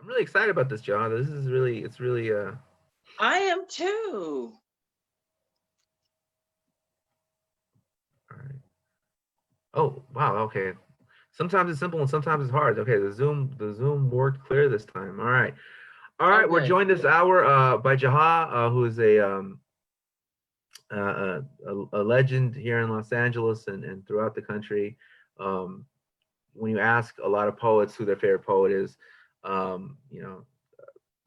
I'm really excited about this, John. This is really, it's really, I am too. all right. Oh, wow. Okay. Sometimes it's simple and sometimes it's hard. Okay, the Zoom worked clear this time. All right. All Oh, right, we're good. joined this hour by Jaha, who is a legend here in Los Angeles and throughout the country. Um, when you ask a lot of poets who their favorite poet is, you know,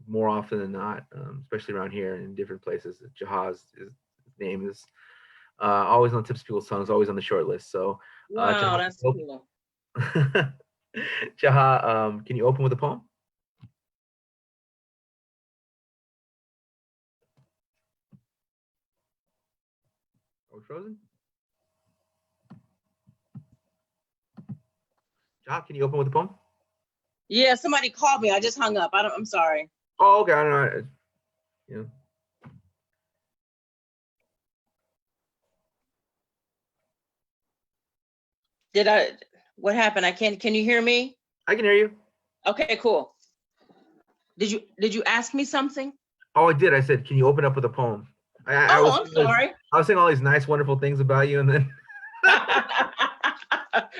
more often than not, especially around here and in different places, Jaha's his name is always on the tips of people's tongues, always on the short list. So, Wow, Jaha, that's cool. Jaha, can you open with a poem? Are we frozen? Jaha, can you open with a poem? Yeah, somebody called me. I just hung up. I'm sorry. Oh, okay. I don't know. Yeah. Did I? What happened? I can't. Can you hear me? I can hear you. Okay, cool. Did you ask me something? Oh, I did. I said, can you open up with a poem? I was Oh, I'm sorry. I was saying all these nice, wonderful things about you, and then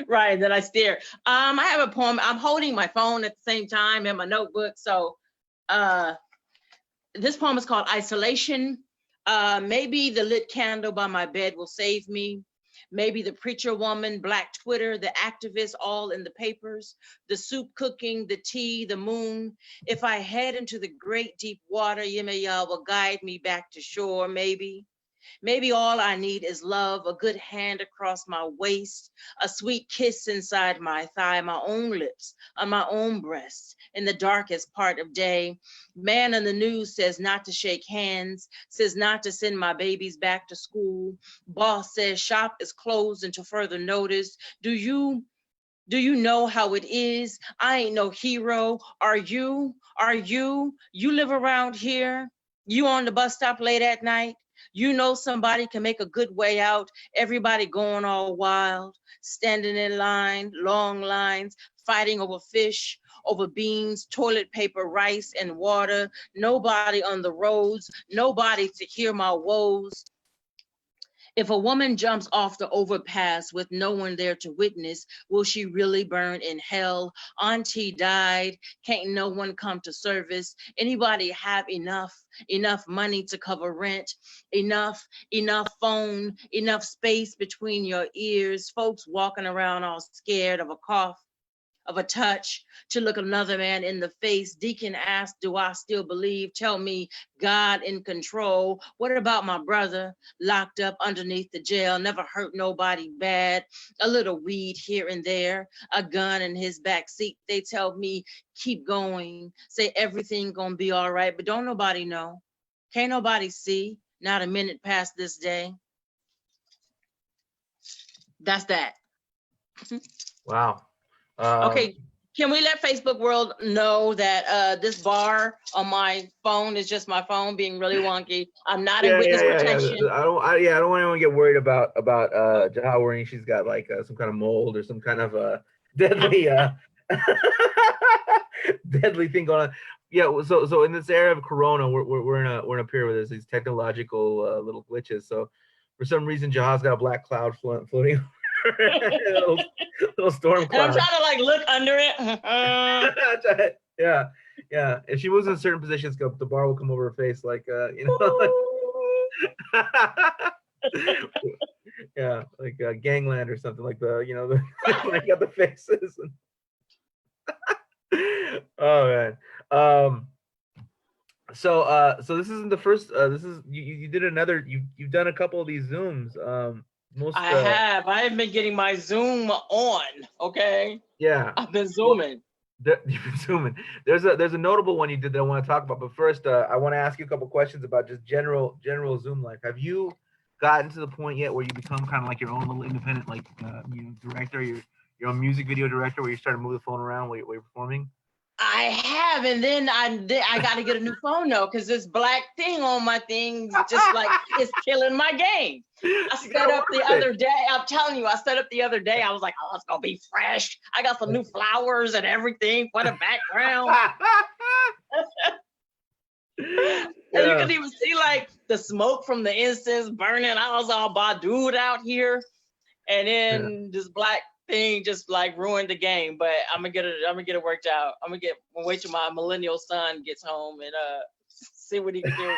Right, then I stare. I have a poem. I'm holding my phone at the same time and my notebook. So uh this poem is called Isolation. Maybe the lit candle by my bed will save me. Maybe the preacher woman, Black Twitter, the activists all in the papers, the soup cooking, the tea, the moon. If I head into the great deep water, Yemaya will guide me back to shore, maybe. Maybe all I need is love, a good hand across my waist, a sweet kiss inside my thigh, my own lips on my own breast in the darkest part of day. Man in the news says not to shake hands, says not to send my babies back to school. Boss says shop is closed until further notice. Do you know how it is? I ain't no hero. Are you? Are you? You live around here? You on the bus stop late at night? You know somebody can make a good way out. Everybody going all wild, standing in line, long lines, fighting over fish, over beans, toilet paper, rice, and water. Nobody on the roads, nobody to hear my woes. If a woman jumps off the overpass with no one there to witness, will she really burn in hell? Auntie died, can't no one come to service? Anybody have enough money to cover rent? Enough phone, enough space between your ears? Folks walking around all scared of a cough, of a touch, to look another man in the face. Deacon asked, do I still believe? Tell me, God in control. What about my brother locked up underneath the jail? Never hurt nobody bad. A little weed here and there, a gun in his back seat. They tell me, keep going. Say everything gonna be all right, but don't nobody know. Can't nobody see. Not a minute past this day. That's that. wow. Okay, can we let Facebook world know that this bar on my phone is just my phone being really wonky? I'm not in witness protection. I don't want anyone to get worried about Jaha worrying she's got like some kind of mold or some kind of deadly deadly thing going on. Yeah, so in this era of Corona, we're in a period where there's these technological little glitches. So for some reason, Jaha's got a black cloud floating, little storm And I'm cloud. trying to like look under it. Yeah, yeah. If she moves in certain positions, the bar will come over her face, like yeah, like Gangland or something like the like got the faces. Oh man. So this isn't the first. This is you did another. You've done a couple of these Zooms. Most. I have. I have been getting my Zoom on. Okay. Yeah. I've been zooming. You've been zooming. There's a notable one you did that I want to talk about. But first, I want to ask you a couple questions about just general Zoom life. Have you gotten to the point yet where you become kind of like your own little independent like director, your own music video director, where you start to move the phone around while you're performing? I have, and then I got to get a new phone though, because this black thing on my thing just like it's killing my game. I set up the other day. I'm telling you, I set up the other day. I was like, oh, it's gonna be fresh. I got some new flowers and everything for the background. And you Yeah. could even see like the smoke from the incense burning. I was all Badu'd out here, and Yeah. then this black thing just like ruined the game. But I'm gonna get it. I'm gonna get it worked out. Wait till my millennial son gets home and see what he can do.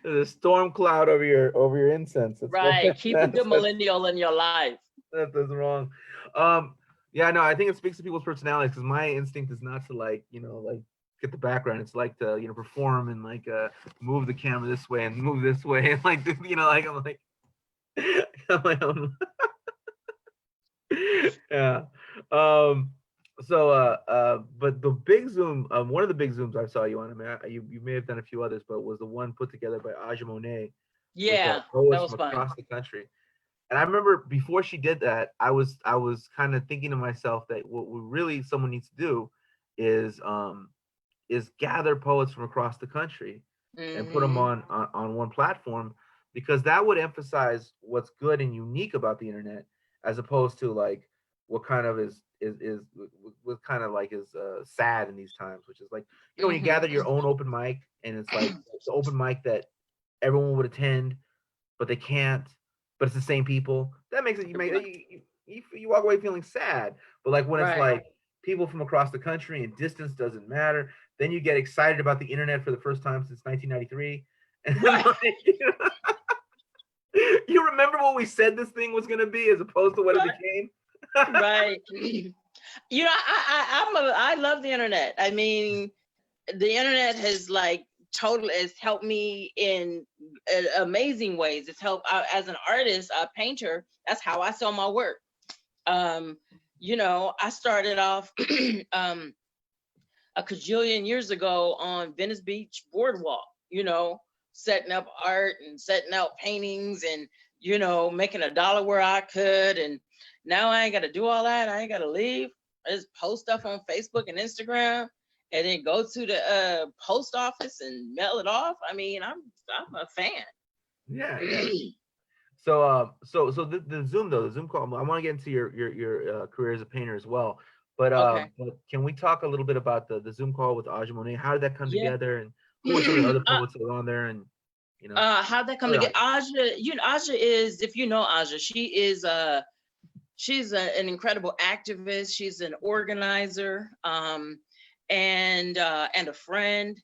The storm cloud over your incense. That's what Right. Keep a good that's millennial in your life. that's wrong. Um, yeah, no, I think it speaks to people's personalities because my instinct is not to like, like get the background. It's like to, perform and like move the camera this way and move this way and like like I'm like I got my own. Yeah. Um but the big zoom, one of the big zooms I saw you on, I mean, you may have done a few others, but was the one put together by Aja Monet with Yeah, that poets was from fun. across the country. And I remember before she did that, I was kind of thinking to myself that what really someone needs to do is gather poets from across the country and put them Hmm. on one platform, because that would emphasize what's good and unique about the internet, as opposed to like what kind of is what kind of like is sad in these times, which is like, when you Hmm. gather your own open mic and it's like the open mic that everyone would attend, but they can't, but it's the same people. That makes it, you walk away feeling sad. But like when it's Right. like people from across the country and distance doesn't matter, then you get excited about the internet for the first time since 1993. And Right. like, you remember what we said this thing was going to be as opposed to what it became. Right. I love the internet. I mean, the internet has like totally has helped me in amazing ways. It's helped as an artist, a painter. That's how I sell my work. Um, I started off a cajillion years ago on Venice Beach Boardwalk, setting up art and setting out paintings and, making $1 where I could. And now I ain't got to do all that. I ain't got to leave. I just post stuff on Facebook and Instagram and then go to the post office and mail it off. I mean, I'm a fan. Yeah, yeah. So, so the Zoom though, the Zoom call. I want to get into your career as a painter as well, Okay. but can we talk a little bit about the Zoom call with Aja Monet? How did that come Yeah. together, and who were some of the other poets that were on there, and How'd that come other together? items? Aja, Aja is, if you know Aja, she's an incredible activist. She's an organizer, and a friend.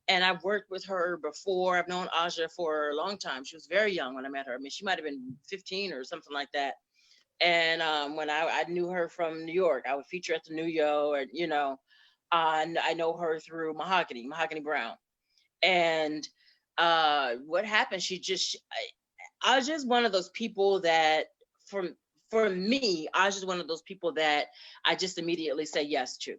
And I've worked with her before. I've known Aja for a long time. She was very young when I met her. I mean, she might have been 15 or something like that. And when I knew her from New York, I would feature at the New Yo, and I know her through Mahogany Brown. And what happened? I was just one of those people that, for me, I was just one of those people that I just immediately say yes to.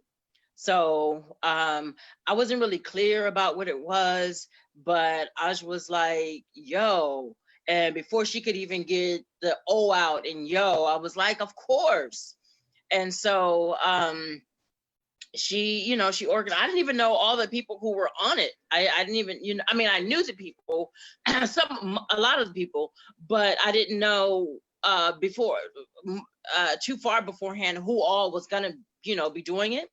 So I wasn't really clear about what it was, but I was like, yo. And before she could even get the O out and yo, I was like, of course. And so she organized. I didn't even know all the people who were on it. I didn't even, I mean, I knew the people, a lot of the people, but I didn't know before, too far beforehand, who all was gonna, be doing it.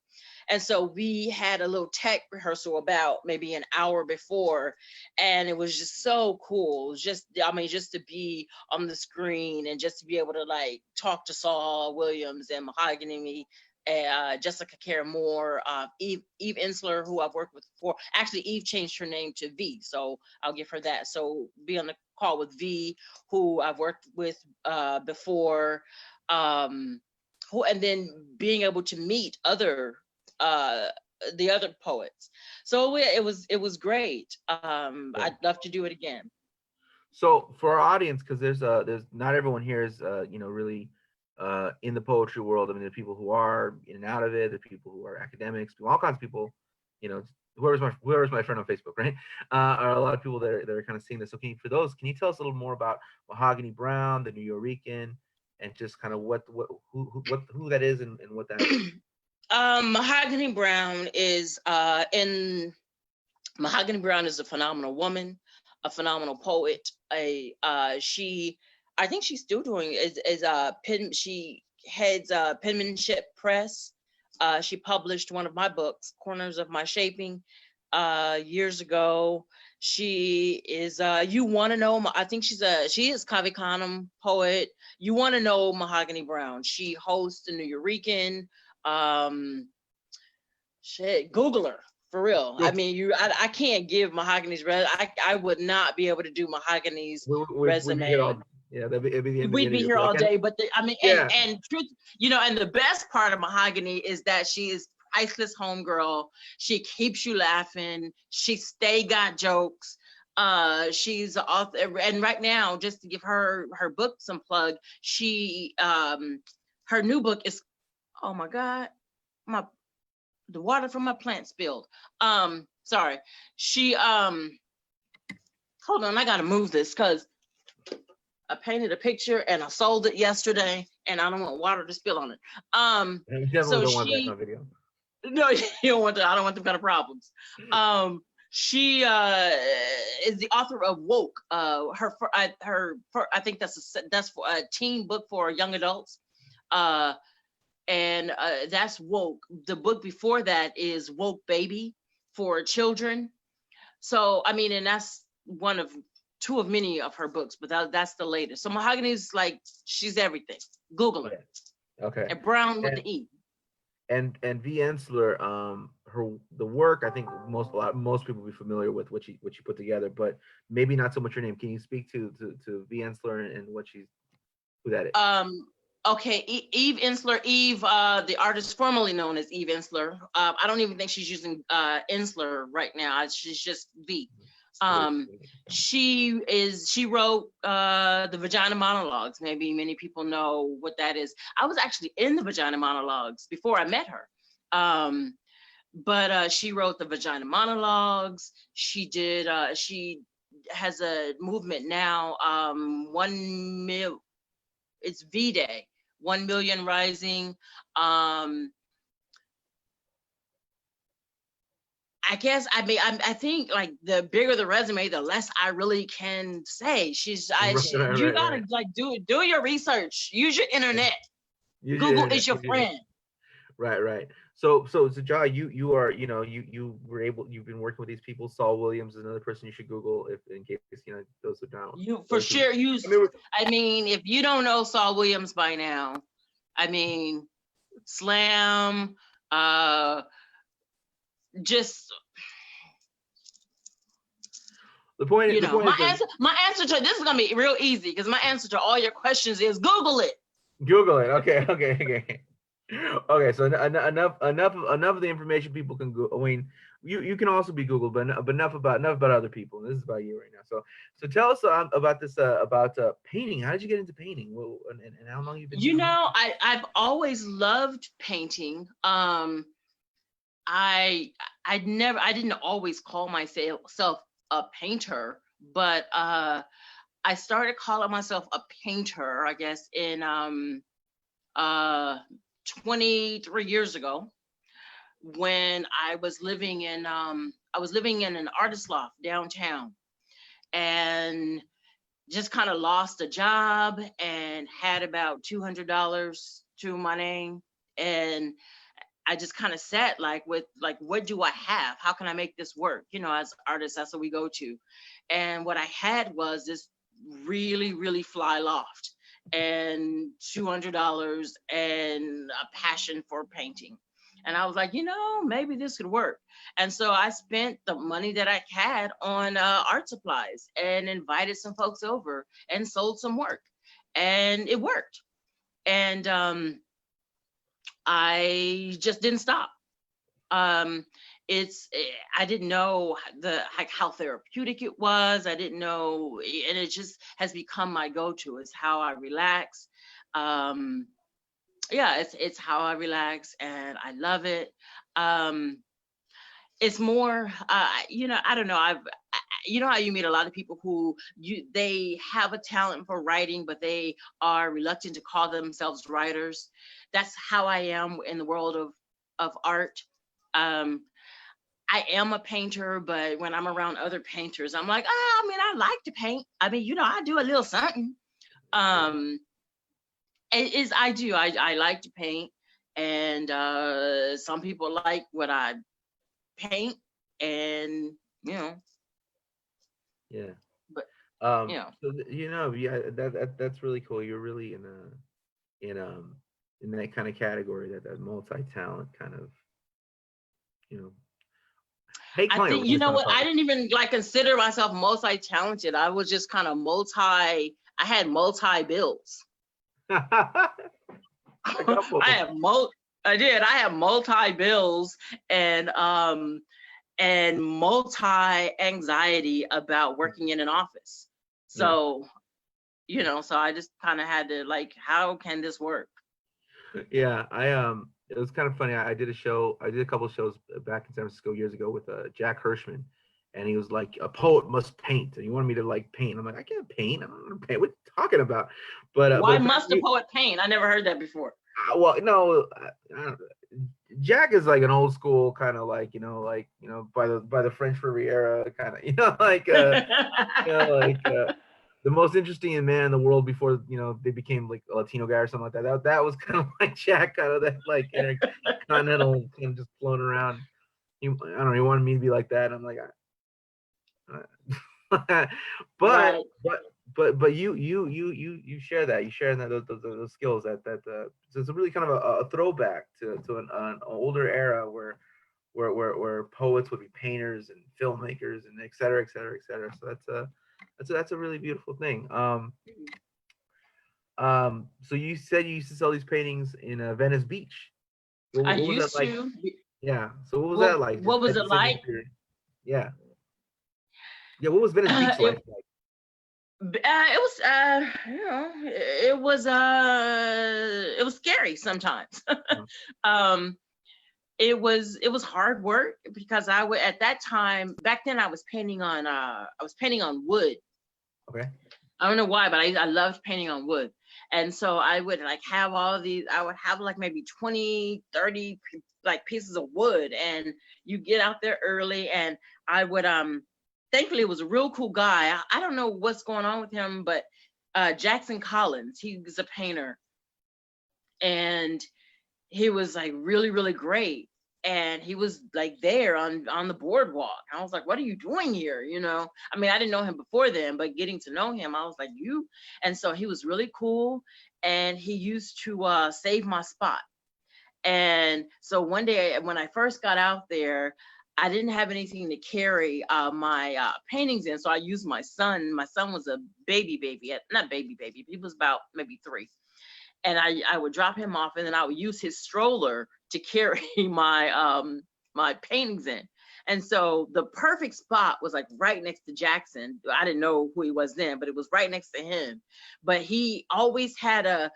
And so we had a little tech rehearsal about maybe an hour before, and it was just so cool. Just to be on the screen and just to be able to like talk to Saul Williams and Mahogany, Jessica Care Moore, Eve Ensler, who I've worked with before. Actually, Eve changed her name to V, so I'll give her that. So be on the call with V, who I've worked with before, and then being able to meet uh, the other poets. So it was great. Yeah. I'd love to do it again. So for our audience, because there's not everyone here is really in the poetry world. I mean, there are people who are in and out of it. There are people who are academics, all kinds of people. You know, whoever's my friend on Facebook, right? Are a lot of people that are kind of seeing this. So can you tell us a little more about Mahogany Brown, the New Yorican, and just kind of who that is and what that is? Mahogany Brown is Mahogany Brown is a phenomenal woman, a phenomenal poet. I think she's still doing is pen. She heads Penmanship Press. She published one of my books, Corners of My Shaping, years ago. She is you want to know, I think she is Kavikanam poet. You want to know Mahogany Brown. She hosts the New Eurekan. Google her for real. I mean, I can't give Mahogany's I would not be able to do Mahogany's resume. Yeah, it'd be the end of the We'd be interview. here all Like, day, but I mean, yeah, and truth, and the best part of Mahogany is that she is priceless homegirl. She keeps you laughing. She stay got jokes. She's an author, and right now, just to give her book some plug, she her new book is, oh my God, the water from my plant spilled. Sorry. She hold on, I gotta move this because I painted a picture and I sold it yesterday and I don't want water to spill on it. you definitely don't want that on video. No, you don't want that. I don't want them kind of problems. She is the author of Woke. I think that's for a teen book for young adults. And that's Woke. The book before that is Woke Baby for children. So I mean, and that's two of many of her books, but that's the latest. So Mahogany's like, she's everything. Google her. Yeah. Okay. And Brown with the E. And V. Ensler, the work, I think most people will be familiar with what she put together, but maybe not so much her name. Can you speak to V. Ensler and who that is? Okay, Eve Ensler. Eve, the artist formerly known as Eve Ensler. I don't even think she's using Ensler right now. She's just V. She wrote the Vagina Monologues. Maybe many people know what that is. I was actually in the Vagina Monologues before I met her. But she wrote the Vagina Monologues. She has a movement now, it's V-Day, 1 Million Rising. I guess, I mean, I think like the bigger the resume, the less I really can say. You gotta like do your research. Use your internet. Google is your friend. Right. So Jaha, you've been working with these people. Saul Williams is another person you should Google in case those who don't. You for sure use. I mean, if you don't know Saul Williams by now, I mean, Slam, just. My answer to this is gonna be real easy because my answer to all your questions is Google it. Google it. Okay. Okay, so enough of the information people can go. I mean, you can also be Googled, but enough about other people. This is about you right now. So tell us about this about painting. How did you get into painting? And how long you've been? I've always loved painting. I didn't always call myself a painter, but I started calling myself a painter, I guess, in 23 years ago, when I was living in an artist loft downtown, and just kind of lost a job and had about $200 to my name, and I just kind of sat what do I have? How can I make this work? As artists, that's what we go to. And what I had was this really, really fly loft and $200 and a passion for painting. And I was like, maybe this could work. And so I spent the money that I had on art supplies and invited some folks over and sold some work. And it worked. And I just didn't stop. I didn't know how therapeutic it was. I didn't know, and it just has become my go-to. It's how I relax. It's how I relax, and I love it. It's more, I don't know. How you meet a lot of people who they have a talent for writing, but they are reluctant to call themselves writers. That's how I am in the world of art. I am a painter, but when I'm around other painters, I'm like, I like to paint. I do a little something. I like to paint. And some people like what I paint, and Yeah. but So yeah, that's really cool. You're really in in that kind of category, that multi-talent kind of, you know, hate I calling it think, you know Renaissance what, I artist. didn't even like consider myself multi-talented. I was just kind of I had multi bills. A couple. I have multi bills, and multi anxiety about working in an office. Yeah. So, so I just kind of had to, like, how can this work? Yeah, it was kind of funny. I did a couple of shows back in San Francisco years ago with Jack Hirschman, and he was like, a poet must paint, and he wanted me to like paint. I'm like, I can't paint. I'm not gonna paint. What are you talking about? Why But must a poet paint? I never heard that before. well, no, Jack is like an old school kind of like, by the French Riviera kind of, like the most interesting man in the world before they became like a Latino guy or something like that. That was kind of like Jack, kind of that like intercontinental kind of just floating around. I don't know. He wanted me to be like that. I'm like, but Right. but you share that. You share that those skills so it's a really kind of a throwback to an older era where poets would be painters and filmmakers and et cetera, et cetera, et cetera. So that's a really beautiful thing. So you said you used to sell these paintings in Venice Beach. I What was that used like? to. Yeah. So what was that like? Just What was it sending like? your, yeah. Yeah. What was Venice Beach It life like? it was it was scary sometimes. Uh, um it was hard work, because I would, at that time, back then, I was painting on wood. okay. I don't know why, but I loved painting on wood. And so I would like have I would have like maybe 20, 30 like pieces of wood, and you get out there early, and I would thankfully, it was a real cool guy. I don't know what's going on with him, but Jackson Collins, he was a painter, and he was like really, really great. And he was like there on the boardwalk. I was like, what are you doing here? I mean, I didn't know him before then, but getting to know him, I was like, you. And so he was really cool. And he used to save my spot. And so one day when I first got out there, I didn't have anything to carry my paintings in. So I used my son. My son was a baby, not baby, he was about maybe 3. And I would drop him off, and then I would use his stroller to carry my paintings in. And so the perfect spot was like right next to Jackson. I didn't know who he was then, but it was right next to him. But he always had a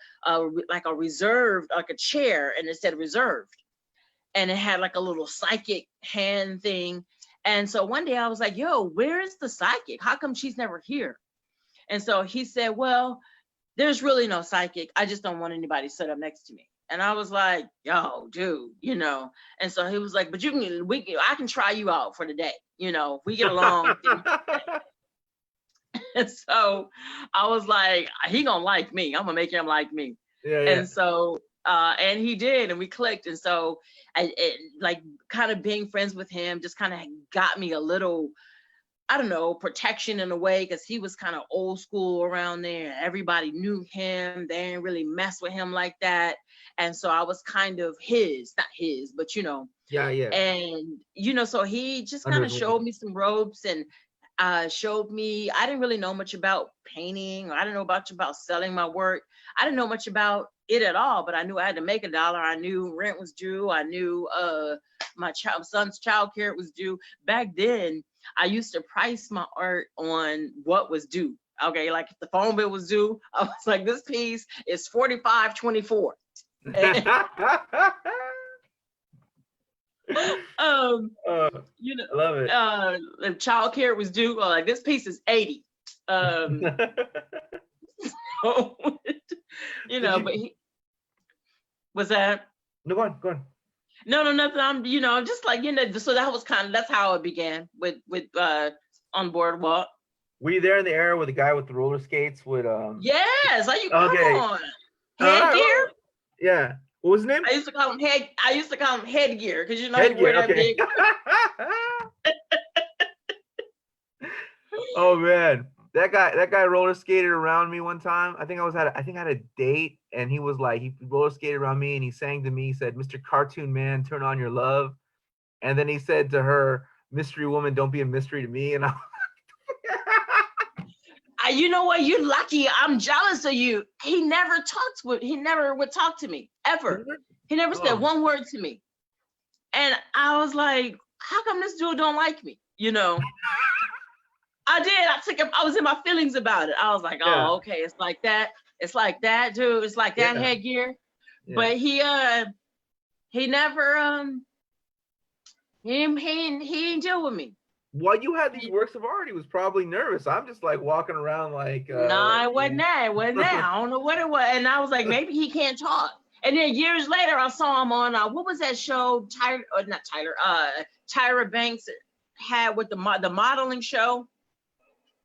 like a reserved, like a chair, and it said reserved, and it had like a little psychic hand thing. And so one day I was like, yo, where is the psychic? How come she's never here? And so he said, well, there's really no psychic. I just don't want anybody sit up next to me. And I was like, yo, dude, And so he was like, but I can try you out for the day. If we get along. And so I was like, he gonna like me. I'm gonna make him like me. Yeah. And so, and he did, and we clicked. And so like kind of being friends with him just kind of got me a little, I don't know, protection in a way, because he was kind of old school around there. Everybody knew him. They didn't really mess with him like that. And so I was kind of not his, but Yeah. and so he just Under kind his of wing. showed me some ropes, and showed me. I didn't really know much about painting, or I didn't know much about selling my work. I didn't know much about it at all, but I knew I had to make $1. I knew rent was due. I knew my son's childcare was due. Back then, I used to price my art on what was due. Okay, like if the phone bill was due, I was like, this piece is $45.24. um, I love it. If childcare was due, like this piece is 80. So, but he was that. No, go on. No, nothing. I'm just like, so that's how it began with on Boardwalk. Were you there in the era with the guy with the roller skates with Yes, are you, okay. come on. Headgear? Yeah. What was his name? I used to call him Headgear because you know he wear Headgear. that Okay. big. Oh man, that guy roller skated around me one time. I think I had a date, and he was like, he roller skated around me, and he sang to me. He said, "Mr. Cartoon Man, turn on your love." And then he said to her, "Mystery woman, don't be a mystery to me." And I, You know what? You're lucky. I'm jealous of you. He never would talk to me ever. He never said oh one word to me. And I was like, how come this dude don't like me? You know, I did. I was in my feelings about it. I was like, yeah, oh, okay. It's like that. It's like that, dude. It's like that yeah, headgear. yeah. But he never, he ain't deal with me. While you had these works of art, he was probably nervous. I'm just like walking around like, Nah, it wasn't yeah. that. It wasn't that. I don't know what it was. And I was like, maybe he can't talk. And then years later, I saw him on what was that show? Tyra Banks had with the modeling show,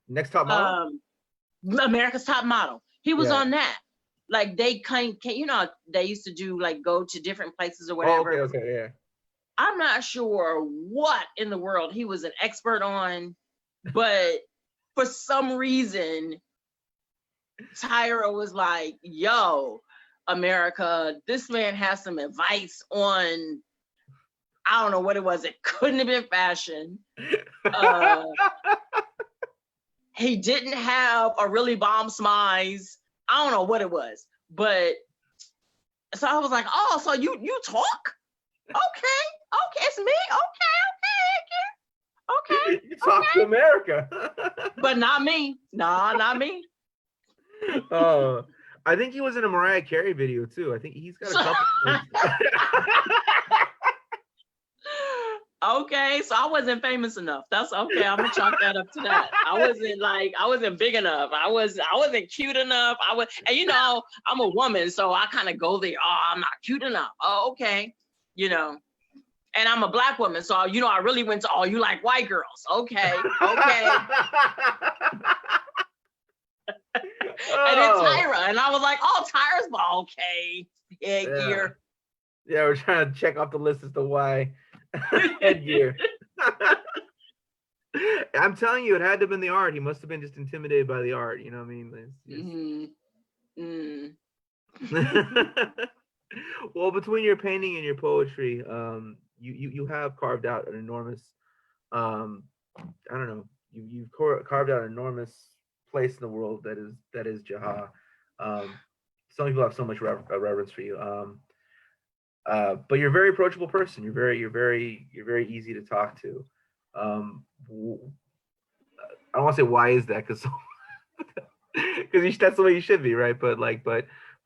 Next Top Model. America's Top Model. He was Yeah. on that. Like they can you know they used to do like go to different places or Oh, whatever. okay, yeah. I'm not sure what in the world he was an expert on, but for some reason, Tyra was like, yo, America, this man has some advice on, I don't know what it was. It couldn't have been fashion. He didn't have a really bomb smize. I don't know what it was. But so I was like, oh, so you talk? Okay, it's me. Okay. You talk to America. But not me. Nah, not me. Oh, I think he was in a Mariah Carey video too. I think he's got a couple. Okay, so I wasn't famous enough. That's okay. I'm gonna chalk that up to that. I wasn't big enough. I wasn't cute enough. And you know, I'm a woman, so I kind of go there. Oh, I'm not cute enough. Oh, okay. You know, and I'm a Black woman, so you know, I really went to, oh, you like white girls. Okay. And then Tyra, and I was like, oh, Tyra's okay. Yeah. Yeah, we're trying to check off the list as to why headgear. I'm telling you, it had to have been the art. He must have been just intimidated by the art. You know what I mean? Well, between your painting and your poetry, you have carved out an enormous, I don't know, you've carved out an enormous place in the world that is Jaha. Some people have so much reverence for you. But you're a very approachable person. You're very easy to talk to. I don't want to say why is that, because that's the way you should be, right? But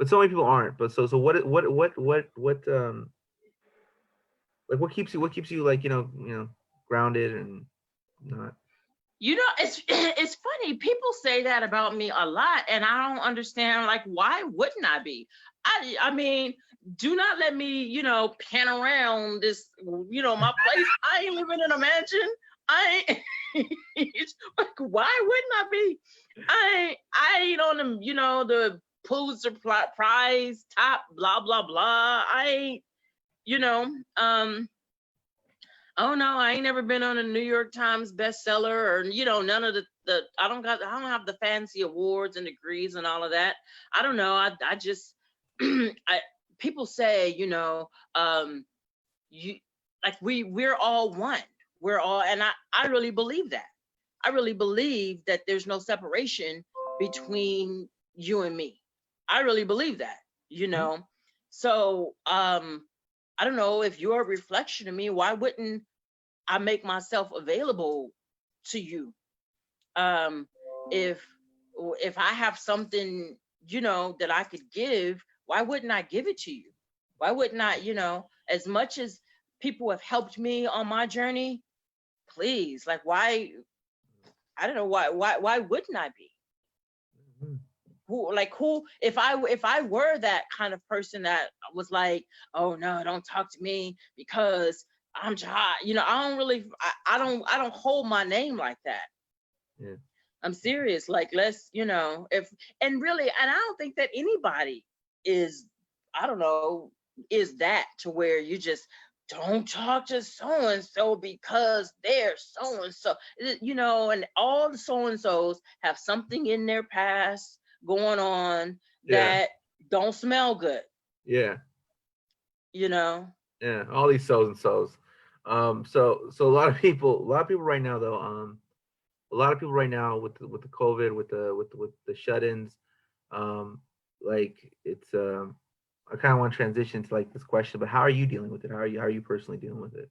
so many people aren't. But so what like what keeps you like grounded and not. You know, it's funny. People say that about me a lot, and I don't understand. Like, why wouldn't I be? I mean, do not let me, pan around this, my place. I ain't living in a mansion. I ain't like, why wouldn't I be? I ain't on the Pulitzer Prize top, blah blah blah. I ain't, oh no, I ain't never been on a New York Times bestseller, or none of the I don't have the fancy awards and degrees and all of that. I don't know. I just people say, you like we're all one. We're all, and I really believe that. I really believe that there's no separation between you and me. I really believe that. So I don't know, if you're a reflection of me, why wouldn't I make myself available to you? If I have something, that I could give, why wouldn't I give it to you? Why wouldn't I, as much as people have helped me on my journey, please, like, why? I don't know, why wouldn't I be? Who if I were that kind of person that was like, oh no, don't talk to me because I'm Jaha, I don't really, I don't hold my name like that. Yeah. I'm serious. Like, let's, if, and really, and I don't think that anybody is, I don't know, is that to where you just don't talk to so and so because they're so and so, and all the so and so's have something in their past going on Yeah. that don't smell good, Yeah. you know. Yeah. All these so's and so's. So a lot of people right now though, a lot of people right now with the COVID, with the shut-ins, um, like it's I kind of want to transition to like this question, but how are you dealing with it? How are you personally dealing with it?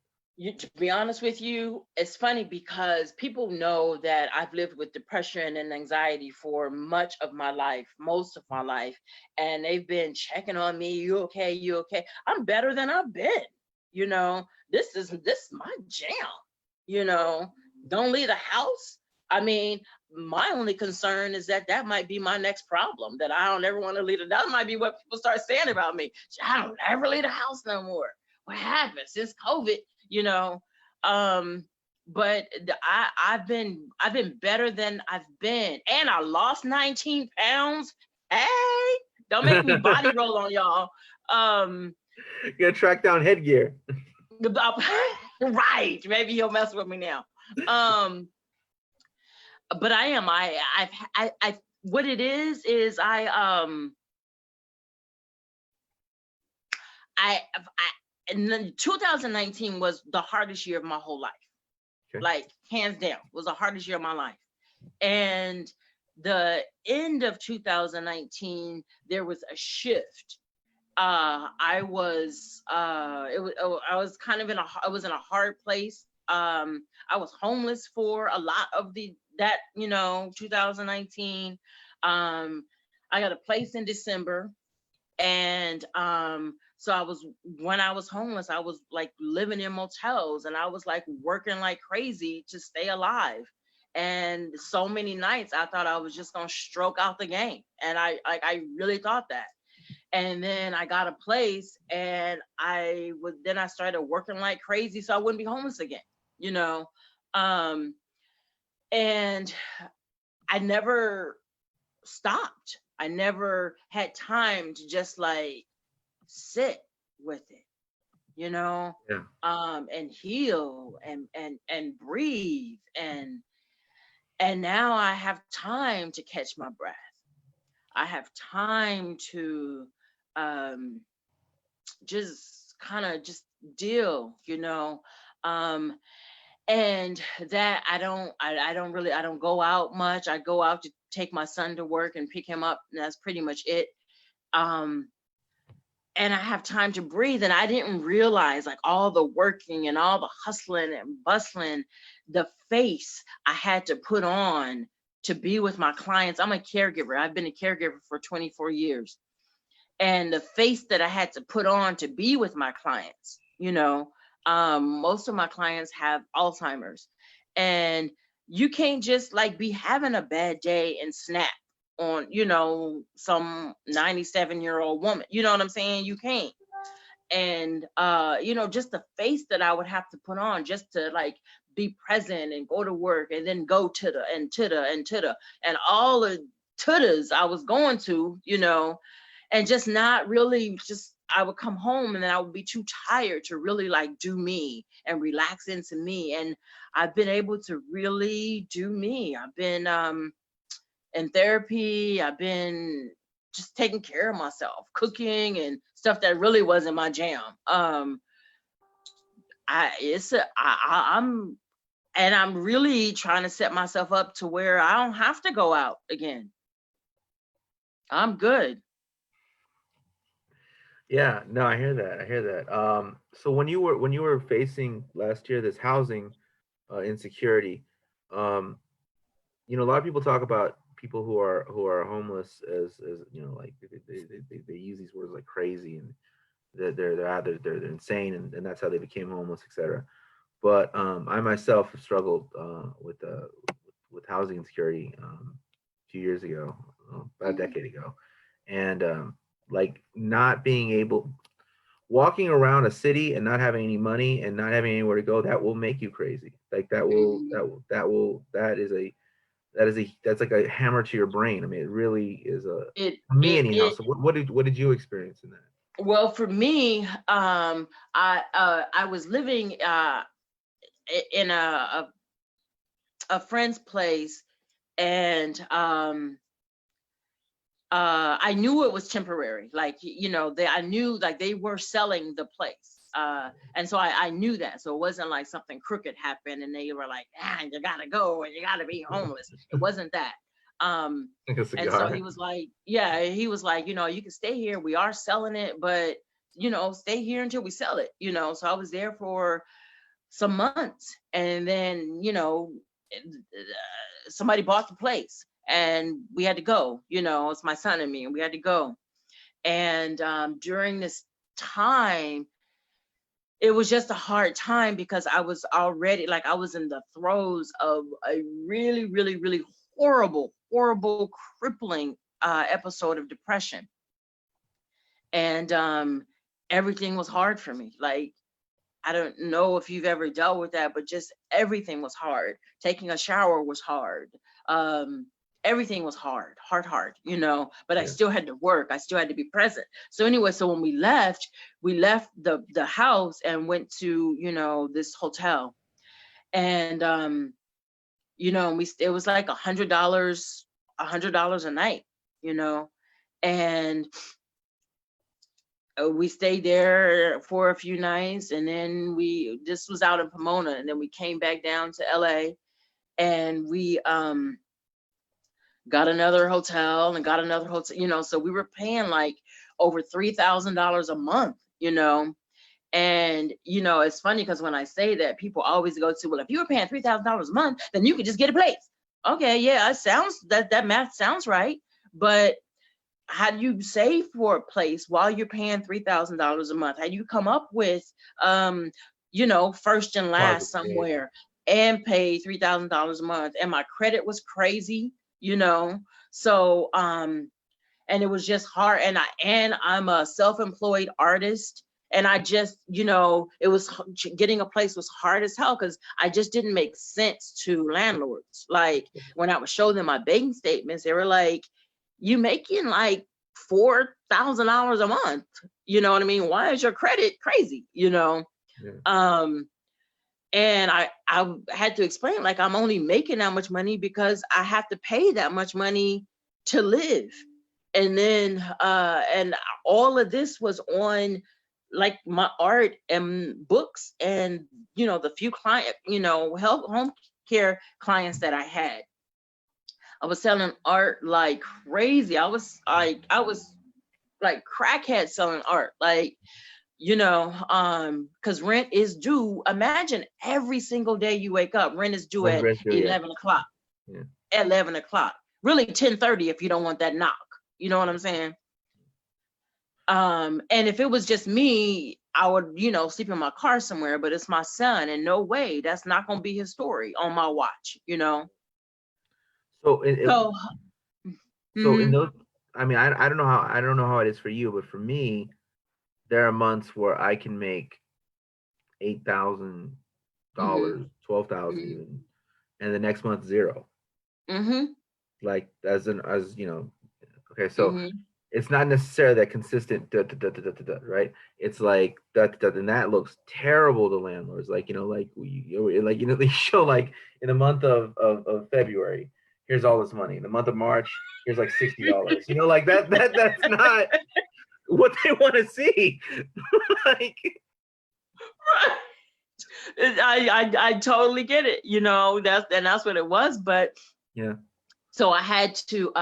To be honest with you, it's funny because people know that I've lived with depression and anxiety for much of my life, most of my life, and they've been checking on me. You okay? You okay? I'm better than I've been. This is my jam. You know, don't leave the house. I mean, my only concern is that that might be my next problem. That I don't ever want to leave. That might be what people start saying about me. I don't ever leave the house no more. What happened since COVID? you know but I've been better than I've been, and I lost 19 pounds. Hey, don't make me body roll on y'all. You gotta track down headgear. Right, maybe he'll mess with me now. But I am I what it is I and then 2019 was the hardest year of my whole life. Okay. Like hands down, was the hardest year of my life. And the end of 2019, there was a shift. I was kind of I was in a hard place. I was homeless for a lot of 2019. I got a place in December, and so when I was homeless, I was like living in motels, and I was like working like crazy to stay alive. And so many nights I thought I was just gonna stroke out the game, and I really thought that. And then I got a place, and I started working like crazy so I wouldn't be homeless again, you know. um and I never stopped. I never had time to just like sit with it, Yeah. and heal and breathe, and now I have time to catch my breath. I have time to um just kind of just deal, um and that I don't go out much. I go out to take my son to work and pick him up, and that's pretty much it. um and I have time to breathe. And I didn't realize like all the working and all the hustling and bustling, the face I had to put on to be with my clients. I'm a caregiver. I've been a caregiver for 24 years. And the face that I had to put on to be with my clients, most of my clients have Alzheimer's. And you can't just like be having a bad day and snap on, some 97-year-old woman. You know what I'm saying? You can't. And just the face that I would have to put on just to like be present and go to work, and then go to the and all the tutters I was going to, and just not really just I would come home, and then I would be too tired to really like do me and relax into me. And I've been able to really do me. I've been in therapy. I've been just taking care of myself, cooking and stuff that really wasn't my jam. I'm and I'm really trying to set myself up to where I don't have to go out again. I'm good. Yeah, no, I hear that. I hear that. So when you were facing last year this housing insecurity, um, a lot of people talk about people who are homeless as like they use these words like crazy, and they're either they're insane, and that's how they became homeless, etc. But I myself have struggled with housing insecurity a few years ago, about a Mhm. decade ago, and like not being able walking around a city and not having any money and not having anywhere to go, that will make you crazy. Like Mhm. that's like a hammer to your brain. I mean, it really is a It me it anyhow. it So what did you experience in that? Well, for me, I was living in a friend's place, and I knew it was temporary. Like, I knew like they were selling the place. And so I knew that. So it wasn't like something crooked happened and they were like, you gotta go and you gotta be homeless. It wasn't that. Like a And so he cigar. was like, yeah, he was like, you can stay here. We are selling it, but stay here until we sell it. So I was there for some months, and then somebody bought the place and we had to go. It's my son and me, and we had to go. And during this time, it was just a hard time because I was already, like, I was in the throes of a really, really, really horrible, crippling episode of depression. And everything was hard for me. Like, I don't know if you've ever dealt with that, but just everything was hard. Taking a shower was hard. Um, Everything was hard, but I Yeah. still had to work. I still had to be present. So anyway, so when we left the house and went to, this hotel. And, it was like $100 a night, you know, and we stayed there for a few nights, and then this was out in Pomona, and then we came back down to LA, and we got another hotel and got another hotel, so we were paying like over $3,000 a month, and it's funny because when I say that, people always go to, well, if you were paying $3,000 a month, then you could just get a place. Okay, yeah, that math sounds right, but how do you save for a place while you're paying $3,000 a month? How do you come up with, first and Deposit last paid. somewhere and pay $3,000 a month? And my credit was crazy, so and it was just hard. And I'm a self-employed artist. And I just, it was getting a place was hard as hell because I just didn't make sense to landlords. Like, when I would show them my bank statements, they were like, you making like $4,000 a month. You know what I mean? Why is your credit crazy? Yeah. And I had to explain, like, I'm only making that much money because I have to pay that much money to live. And then and all of this was on like my art and books and the few client, health home care clients that I had. I was selling art like crazy. I was like crackhead selling art, like, because rent is due. Imagine every single day you wake up, rent is due When's at rent due? Yeah. 11 o'clock. Yeah. 11 o'clock. Really 10:30 if you don't want that knock. You know what I'm saying? And if it was just me, I would, sleep in my car somewhere, but it's my son, and no way, that's not gonna be his story on my watch, So it, So, so in mhm, those, I mean, I don't know how it is for you, but for me, there are months where I can make $8,000, mhm, 12,000 mhm, even, and the next month zero. mhm, Like as you know, okay, so mhm. it's not necessarily that consistent right? It's like and that looks terrible to landlords. Like, they show like in the month of February, here's all this money. In the month of March, here's like $60. Like that's not what they want to see. Like, I totally get it. That's what it was. But yeah, so I had to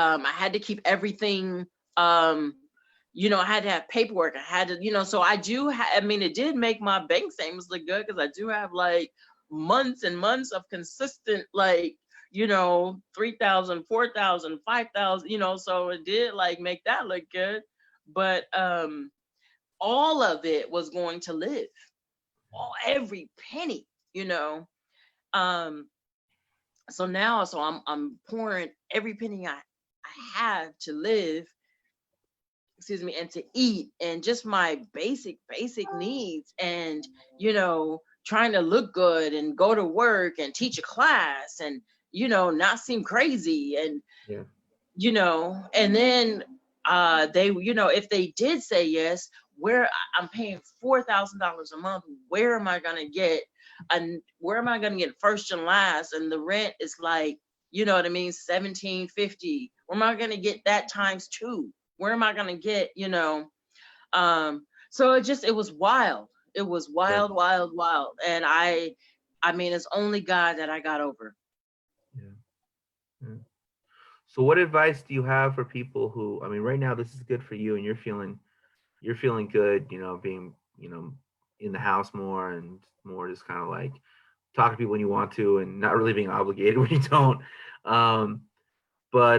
keep everything. I had to have paperwork. I had to, so I do. I mean, it did make my bank statements look good because I do have like months and months of consistent, like, 3,000, 4,000, 5,000. So it did like make that look good. But all of it was going to live. Every penny, um so now, I'm pouring every penny I have to live, excuse me, and to eat, and just my basic needs, and trying to look good and go to work and teach a class, and not seem crazy, and yeah, and then they, if they did say yes, I'm paying $4,000 a month. Where am I gonna get first and last? And the rent is like, you know what I mean, $1,750. Where am I gonna get that times two? Where am I gonna get, so it was wild. It was Yeah. wild, wild, wild. And I mean, it's only God that I got over. Yeah. Yeah. So what advice do you have for people who, I mean, right now this is good for you and you're feeling good, being, in the house more and more just kind of like talking to people when you want to and not really being obligated when you don't. Um, but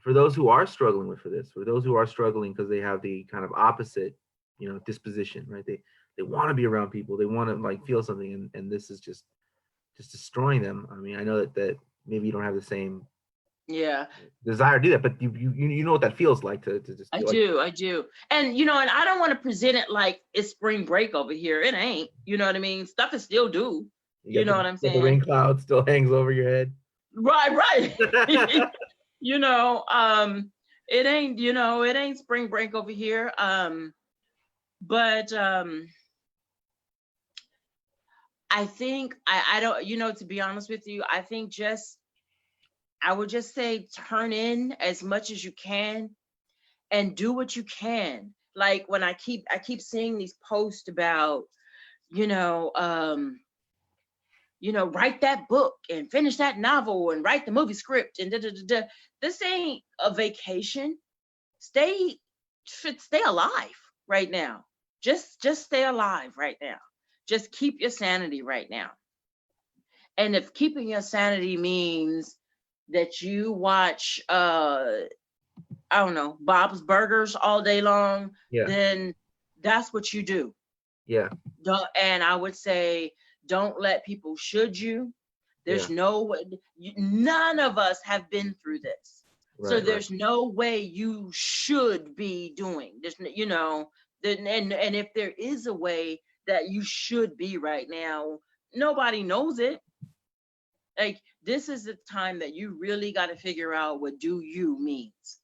for those who are struggling with for those who are struggling because they have the kind of opposite, disposition, right? They want to be around people, they want to like feel something, and this is just destroying them. I mean, I know that maybe you don't have the same Yeah, desire to do that, but you know what that feels like to just I feel like do. I do. And, and I don't want to present it like it's spring break over here. It ain't, you know what I mean? Stuff is still due. you You got know what I'm the rain saying? cloud still hangs over your head. Right, right. you know, um, it ain't spring break over here. But I think I don't, to be honest with you, I think I would just say turn in as much as you can and do what you can. Like when I keep seeing these posts about, you know, um, write that book and finish that novel and write the movie script and da da da da. This ain't a vacation. Stay stay alive right now. Just stay alive right now. Just keep your sanity right now. And if keeping your sanity means that you watch I don't know, Bob's Burgers all day long, Yeah. then that's what you do. Yeah. And I would say, don't let people should you. There's Yeah. no way, none of us have been through this. So Right. there's no way you should be doing this, and if there is a way that you should be right now, nobody knows it. Like, this is the time that you really got to figure out what do you means.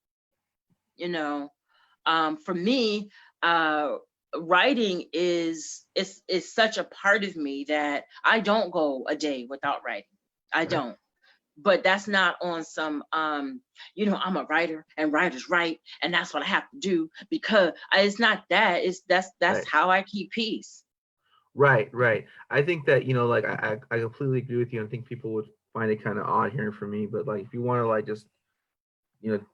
For me, writing is such a part of me that I don't go a day without writing. I Right. don't. But that's not on some I'm a writer and writers write and that's what I have to do, because it's not that. That's Right. how I keep peace. Right. Right. I think that, like I completely agree with you. I think people would find it kind of odd hearing from me, but like if you want to like just, you know,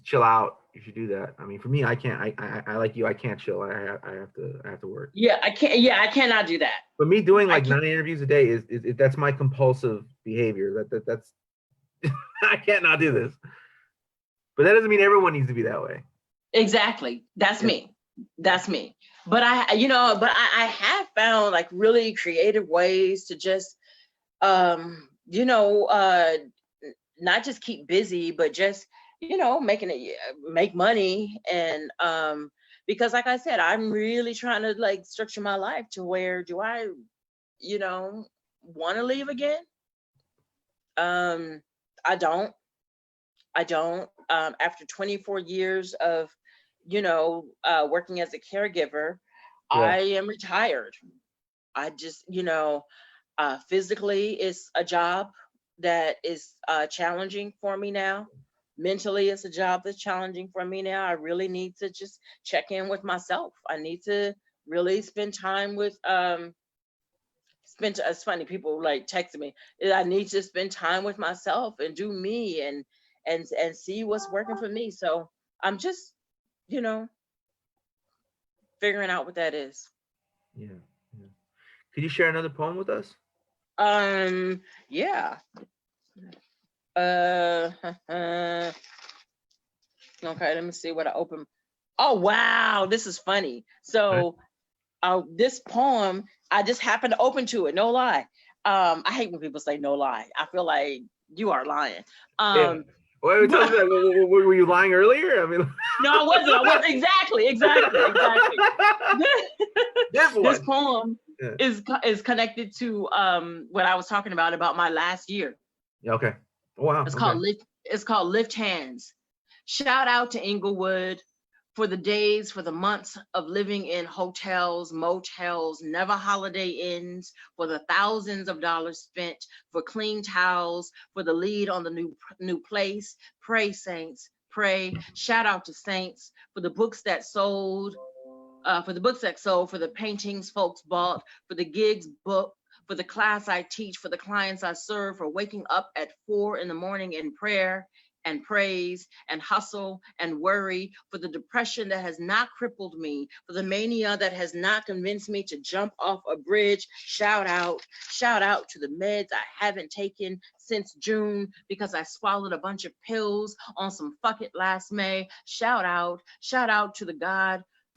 chill out, you should do that. I mean, for me, I can't. I like you. I can't chill. I have to work. Yeah, I can't. Yeah, I cannot do that. But me doing I like can't. 9 interviews a day is that's my compulsive behavior. That's I can't not do this. But that doesn't mean everyone needs to be that way. Exactly. That's Yeah. me. That's me. But I have found like really creative ways to just, not just keep busy, but just, make money. And, because like I said, I'm really trying to like structure my life to where do I, want to leave again? I don't. After 24 years of, working as a caregiver, Yeah. I am retired. I just, physically, it's a job that is challenging for me now. Mentally, it's a job that's challenging for me now. I really need to just check in with myself. I need to really spend time with, it's funny, people like texting me, I need to spend time with myself and do me and see what's working for me. So I'm just, you know, figuring out what that is. Yeah. Yeah. Could you share another poem with us? Yeah. Uh, okay, let me see what I open. Oh wow, this is funny. So this poem, I just happened to open to it, no lie. I hate when people say no lie. I feel like you are lying. Yeah. Wait, tell me that. Were you lying earlier? I mean, No, I wasn't. Exactly. this one. This poem Yeah. is connected to what I was talking about my last year. Yeah, okay. Wow. It's Okay. called Lift Hands. Shout out to Inglewood, for the days, for the months of living in hotels, motels, never holiday inns, for the thousands of dollars spent, for clean towels, for the lead on the new place. Pray, saints, pray. Shout out to saints for the books that sold, for the paintings folks bought, for the gigs booked, for the class I teach, for the clients I serve, for waking up at 4 a.m. in prayer and praise and hustle and worry, for the depression that has not crippled me, for the mania that has not convinced me to jump off a bridge. Shout out to the meds I haven't taken since June because I swallowed a bunch of pills on some fuck it last May. Shout out to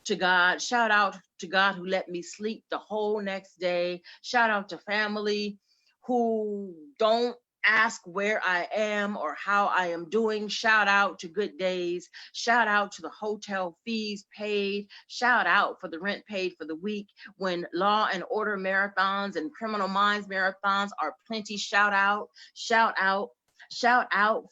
God, shout out to God who let me sleep the whole next day. Shout out to family who don't ask where I am or how I am doing. Shout out to good days. Shout out to the hotel fees paid. Shout out for the rent paid for the week when law and order marathons and criminal minds marathons are plenty. Shout out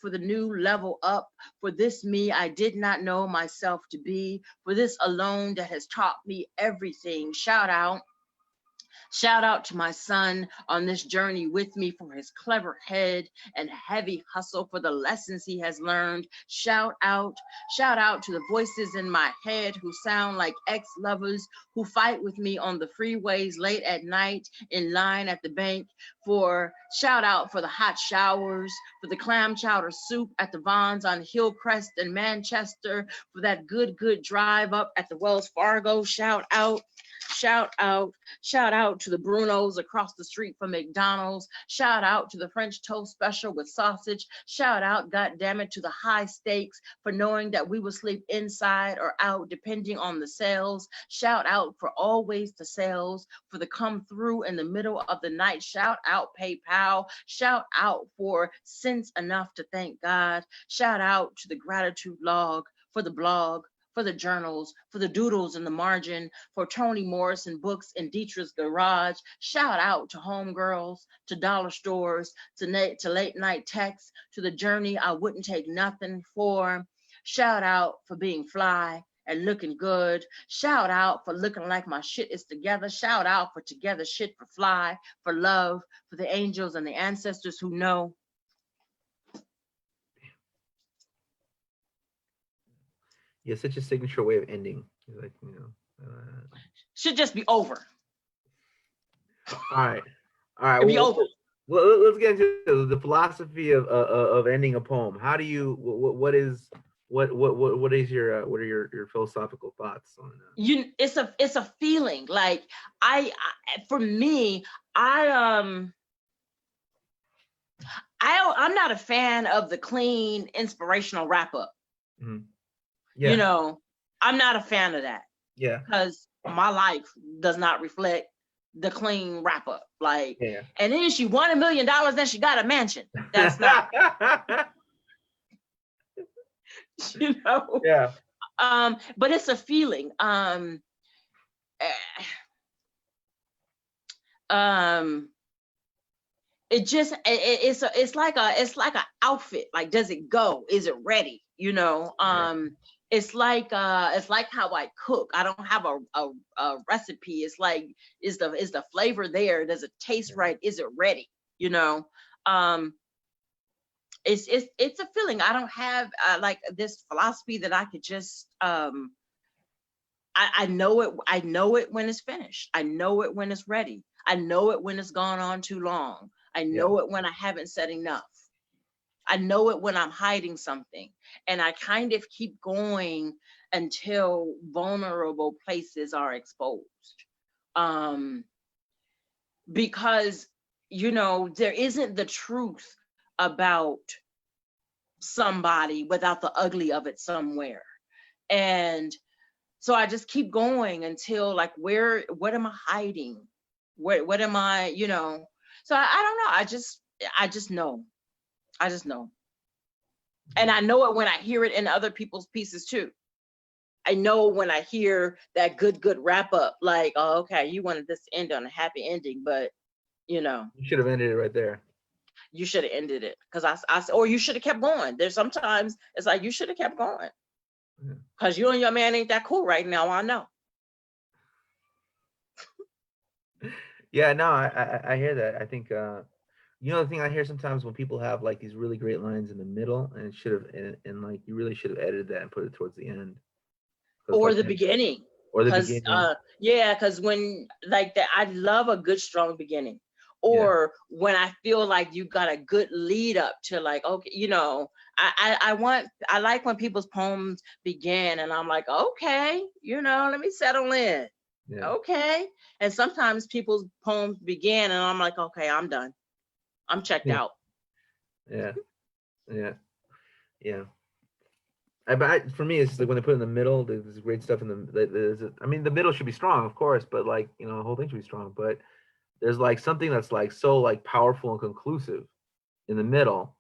for the new level up, for this me I did not know myself to be, for this alone that has taught me everything. Shout out to my son on this journey with me for his clever head and heavy hustle for the lessons he has learned. Shout out to the voices in my head who sound like ex-lovers who fight with me on the freeways late at night in line at the bank. Shout out for the hot showers, for the clam chowder soup at the Vons on Hillcrest in Manchester, for that good drive up at the Wells Fargo. Shout out to the Brunos across the street from McDonald's. Shout out to the French toast special with sausage. Shout out, goddammit, to the high stakes for knowing that we would sleep inside or out depending on the sales. Shout out for always the sales, for the come through in the middle of the night. Shout out PayPal. Shout out for sense enough to thank God. Shout out to the gratitude log, for the blog, for the journals, for the doodles in the margin, for Toni Morrison books in Dietrich's garage. Shout out to homegirls, to dollar stores, to late night texts, to the journey I wouldn't take nothing for. Shout out for being fly and looking good. Shout out for looking like my shit is together. Shout out for together shit, for fly, for love, for the angels and the ancestors who know. Yeah, such a signature way of ending. Like, Should just be over. All right. It'd be over. Well, let's get into the philosophy of ending a poem. How do you? What is your philosophical thoughts on that? It's a feeling. Like for me, I'm not a fan of the clean inspirational wrap up. Mm-hmm. Yeah. I'm not a fan of that. Yeah. Because my life does not reflect the clean wrap up. Like, yeah. And then she won $1 million, then she got a mansion. That's not. Yeah. But it's a feeling. It's like a outfit. Like, does it go? Is it ready? It's like how I cook. I don't have a recipe. It's like, is the flavor there? Does it taste right? Is it ready? It's a feeling. I don't have like this philosophy that I could just I know it when it's finished. I know it when it's ready. I know it when it's gone on too long. I know it when I haven't said enough. I know it when I'm hiding something, and I kind of keep going until vulnerable places are exposed. Because, there isn't the truth about somebody without the ugly of it somewhere. And so I just keep going until, like, what am I hiding? What am I, So I don't know. I just know. I just know. And I know it when I hear it in other people's pieces too. I know when I hear that good wrap up, like, oh, okay, you wanted this to end on a happy ending, but you should have ended it right there. You should have ended it, because or you should have kept going. There's sometimes it's like, you should have kept going. Because you and your man ain't that cool right now, I know. Yeah, no, I hear that. I think the thing I hear sometimes when people have like these really great lines in the middle, and it should have and like you really should have edited that and put it towards the end, because Or like the beginning. or the Because beginning. yeah, because when like that, I love a good strong beginning. Yeah, Or when I feel like you got a good lead up to like, okay, I like when people's poems begin and I'm like, okay, let me settle in. yeah, Okay. And sometimes people's poems begin and I'm like, okay, I'm done. I'm checked yeah, out. yeah, yeah, yeah. For me, it's just like when they put it in the middle. There's great stuff in I mean, the middle should be strong, of course, but like the whole thing should be strong. But there's like something that's like so like powerful and conclusive in the middle,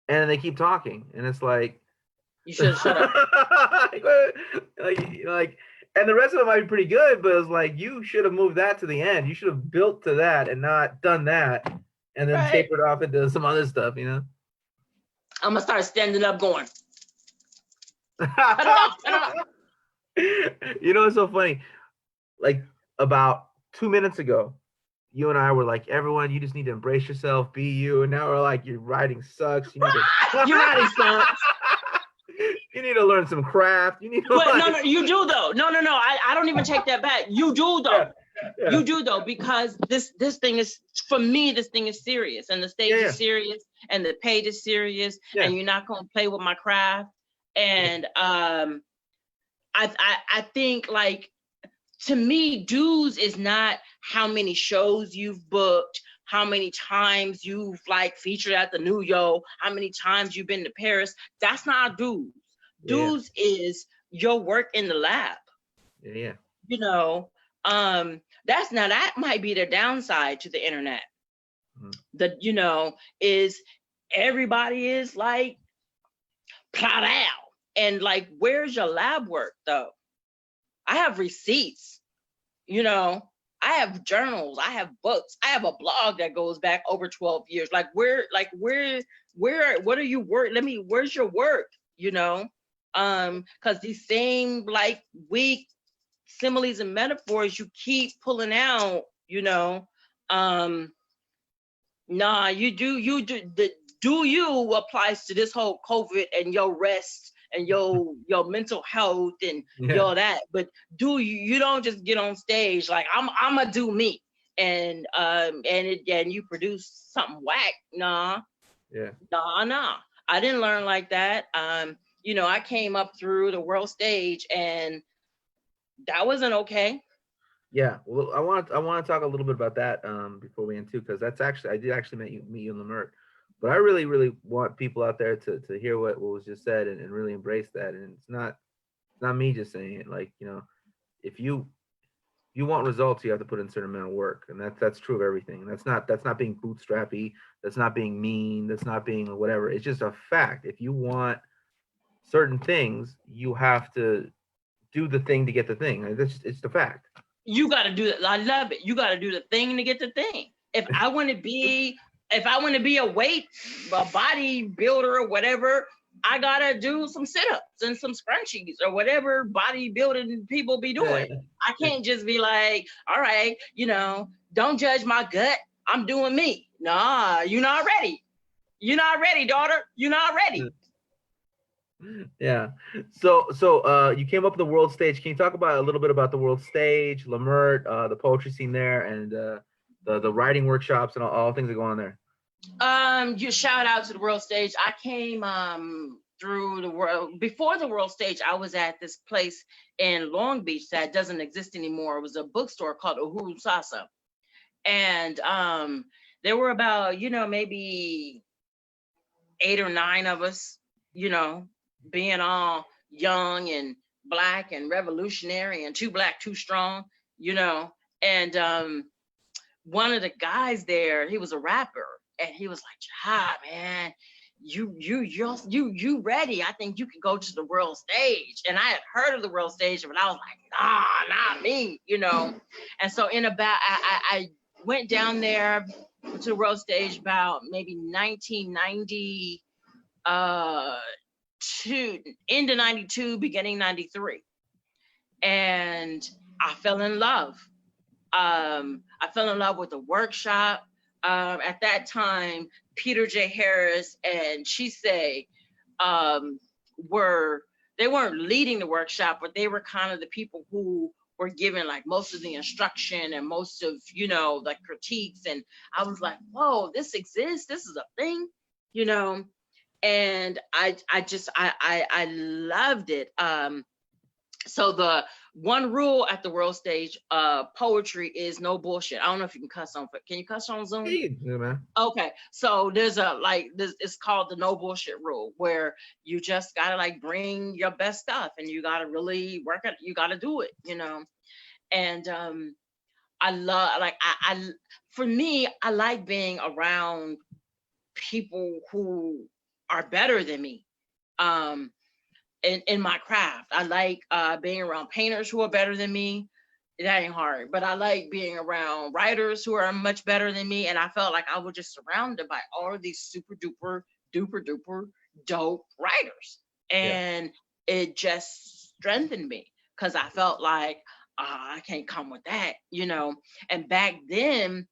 and they keep talking, and it's like, You should shut up. like, and the rest of them might be pretty good, but it's like you should have moved that to the end. You should have built to that and not done that, and then Right. tapered off into some other stuff. I'm gonna start standing up going, cut it off, cut it off. It's so funny. Like about 2 minutes ago, you and I were like, everyone, you just need to embrace yourself, be you. And now we're like, your writing sucks. You need to. You're right, son. You need to learn some craft. You need to. But no, you do though. No. I don't even take that back. You do though. Yeah. You do though, because this thing is, for me, this thing is serious, and the stage is serious, and the page is serious, and you're not gonna play with my craft. And I think, like, to me, dues is not how many shows you've booked, how many times you've like featured at the New Yo, how many times you've been to Paris. That's not dues. Dues is your work in the lab. Yeah. That might be the downside to the internet. Is everybody is like plot out, and like, where's your lab work though? I have receipts, I have journals, I have books, I have a blog that goes back over 12 years. Like, where, what are you work? Where's your work? Because these same like weak similes and metaphors you keep pulling out, nah, you do the do you applies to this whole COVID and your rest and your mental health and your that. But you don't just get on stage like I'ma do me and you produce something whack. Nah. I didn't learn like that. I came up through the world stage and that wasn't okay. Yeah, well, I want to talk a little bit about that before we end too, because I did actually meet you in Lamert, but I really want people out there to hear what was just said and really embrace that. And it's not me just saying it. Like, if you want results, you have to put in a certain amount of work, and that's true of everything. That's not being bootstrappy. That's not being mean. That's not being whatever. It's just a fact. If you want certain things, you have to do the thing to get the thing. It's the fact. You got to do it. I love it. You got to do the thing to get the thing. If I want to be a bodybuilder or whatever, I got to do some sit-ups and some scrunchies or whatever bodybuilding people be doing. Yeah. I can't just be like, all right, don't judge my gut. I'm doing me. Nah, you're not ready. You're not ready, daughter. You're not ready. Yeah. So you came up the world stage. Can you talk about a little bit about the world stage, Lamert, the poetry scene there, and the writing workshops and all things that go on there? You shout out to the world stage. I came through the world before the world stage. I was at this place in Long Beach that doesn't exist anymore. It was a bookstore called Uhuru Sasa, and there were about maybe 8 or 9 of us, being all young and Black and revolutionary and too Black, too strong, and one of the guys there, he was a rapper, and he was like, Jaha, man, you ready? I think you can go to the world stage. And I had heard of the world stage, but I was like, nah, not me, And so I went down there to the world stage about maybe 1992 end of 92, beginning 93. And I fell in love. I fell in love with the workshop. At that time, Peter J. Harris and Chisei they weren't leading the workshop, but they were kind of the people who were giving like most of the instruction and most of, like critiques. And I was like, whoa, this exists. This is a thing, and I loved it. So the one rule at the world stage poetry is no bullshit. I don't know if you can cuss on, can you cuss on Zoom? Yeah, man. Okay, so there's it's called the no bullshit rule, where you just gotta like bring your best stuff and you gotta really work it, you gotta do it, and I love, like, for me, I like being around people who are better than me in my craft. I like being around painters who are better than me. That ain't hard, but I like being around writers who are much better than me. And I felt like I was just surrounded by all of these super duper dope writers, and it just strengthened me because I felt like I can't come with that, And back then,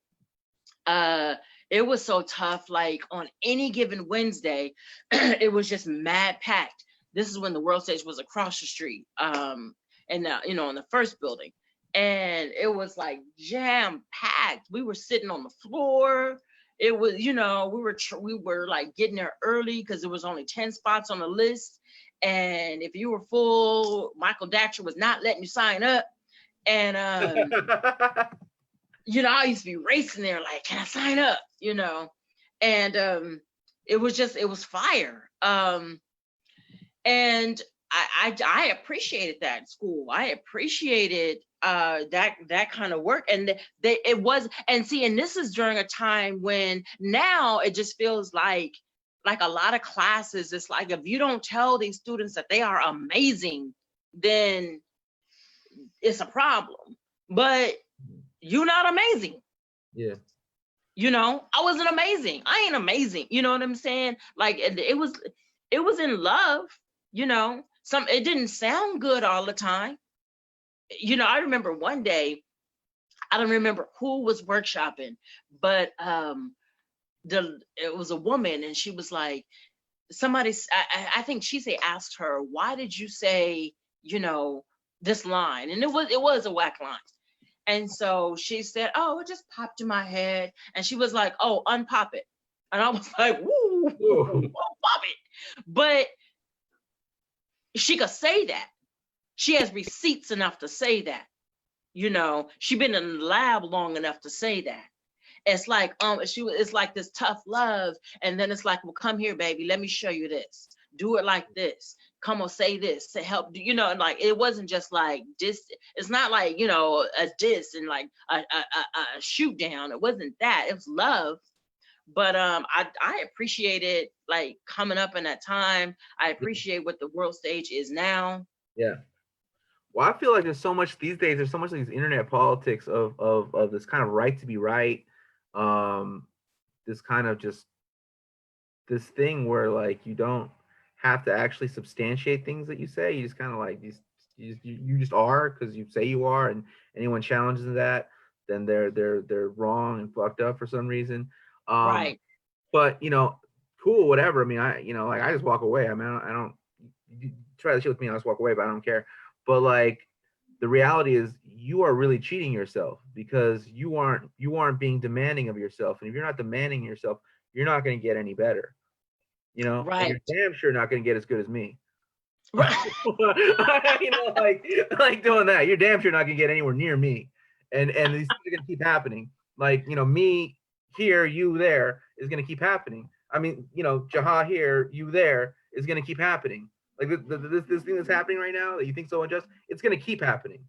it was so tough. Like on any given Wednesday, it was just mad packed. This is when the world stage was across the street, and in the first building, and it was like jam packed. We were sitting on the floor. It was, we were like getting there early because there was only 10 spots on the list, and if you were full, Michael Datcher was not letting you sign up. And I used to be racing there like, can I sign up? And it was fire. And I appreciated that in school. I appreciated that kind of work, and and this is during a time when now it just feels like a lot of classes, it's like if you don't tell these students that they are amazing, then it's a problem. But you're not amazing. Yeah. I wasn't amazing. I ain't amazing. You know what I'm saying? Like it was in love, it didn't sound good all the time. I remember one day, I don't remember who was workshopping, but it was a woman, and she was like, I think she asked her, why did you say, this line? And it was a whack line. And so she said, oh, it just popped in my head. And she was like, oh, unpop it. And I was like, woo, pop it. But she could say that. She has receipts enough to say that. She been in the lab long enough to say that. It's like, it's like this tough love. And then it's like, well, come here, baby. Let me show you this. Do it like this. Come on, say this to help. And like, it wasn't just like this. It's not like, a diss and like a shoot down. It wasn't that. It was love. But I appreciated like coming up in that time. I appreciate what the world stage is now. Yeah. Well, I feel like there's so much these days. There's so much of these internet politics of this kind of right to be right. This kind of just this thing where like you don't have to actually substantiate things that you say. You just kind of like you just are because you say you are, and anyone challenges that, then they're wrong and fucked up for some reason. Right. But cool, whatever. I mean, I just walk away. I mean, I don't you try the shit with me. I just walk away, but I don't care. But like, the reality is, you are really cheating yourself because you aren't being demanding of yourself, and if you're not demanding yourself, you're not going to get any better. Right. And you're damn sure not going to get as good as me. Right. like doing that, you're damn sure not going to get anywhere near me. And these things are going to keep happening. Like, me here, you there is going to keep happening. I mean, Jaha here, you there is going to keep happening. Like this thing that's happening right now that you think so unjust, it's going to keep happening.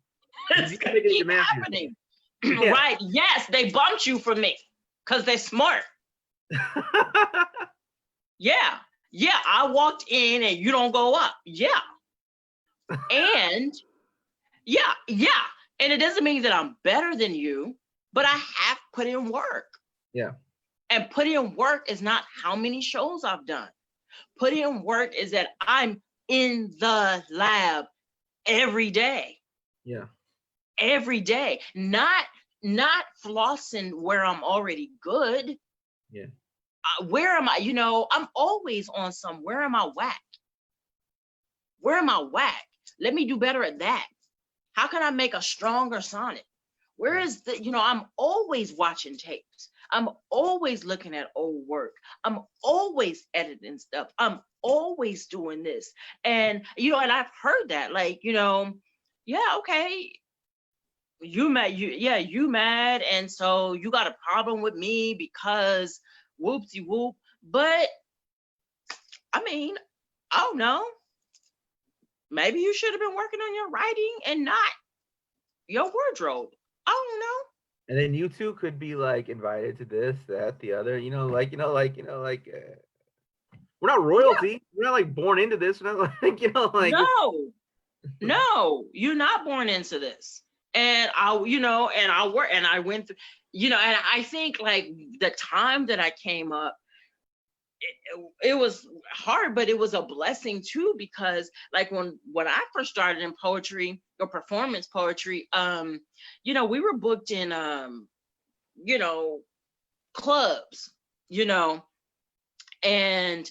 It's going to keep happening. Yeah. Right. Yes, they bumped you for me because they're smart. Yeah. Yeah. I walked in and you don't go up. Yeah. And yeah. And it doesn't mean that I'm better than you, but I have put in work. Yeah. And put in work is not how many shows I've done. Put in work is that I'm in the lab every day. Yeah. Every day. Not flossing where I'm already good. Yeah. Where am I? I'm always on some. Where am I whack? Where am I whack? Let me do better at that. How can I make a stronger sonnet? Where is I'm always watching tapes. I'm always looking at old work. I'm always editing stuff. I'm always doing this. And, and I've heard that, like, yeah, okay, you mad, you mad. And so you got a problem with me because whoopsie whoop. But I mean, I don't know. Maybe you should have been working on your writing and not your wardrobe. I don't know. And then you two could be like invited to this, that, the other. We're not royalty. Yeah. We're not like born into this. We're not like No, you're not born into this. And I work and I went through, and I think like the time that I came up, it was hard, but it was a blessing too, because like when I first started in poetry or performance poetry, we were booked in clubs, and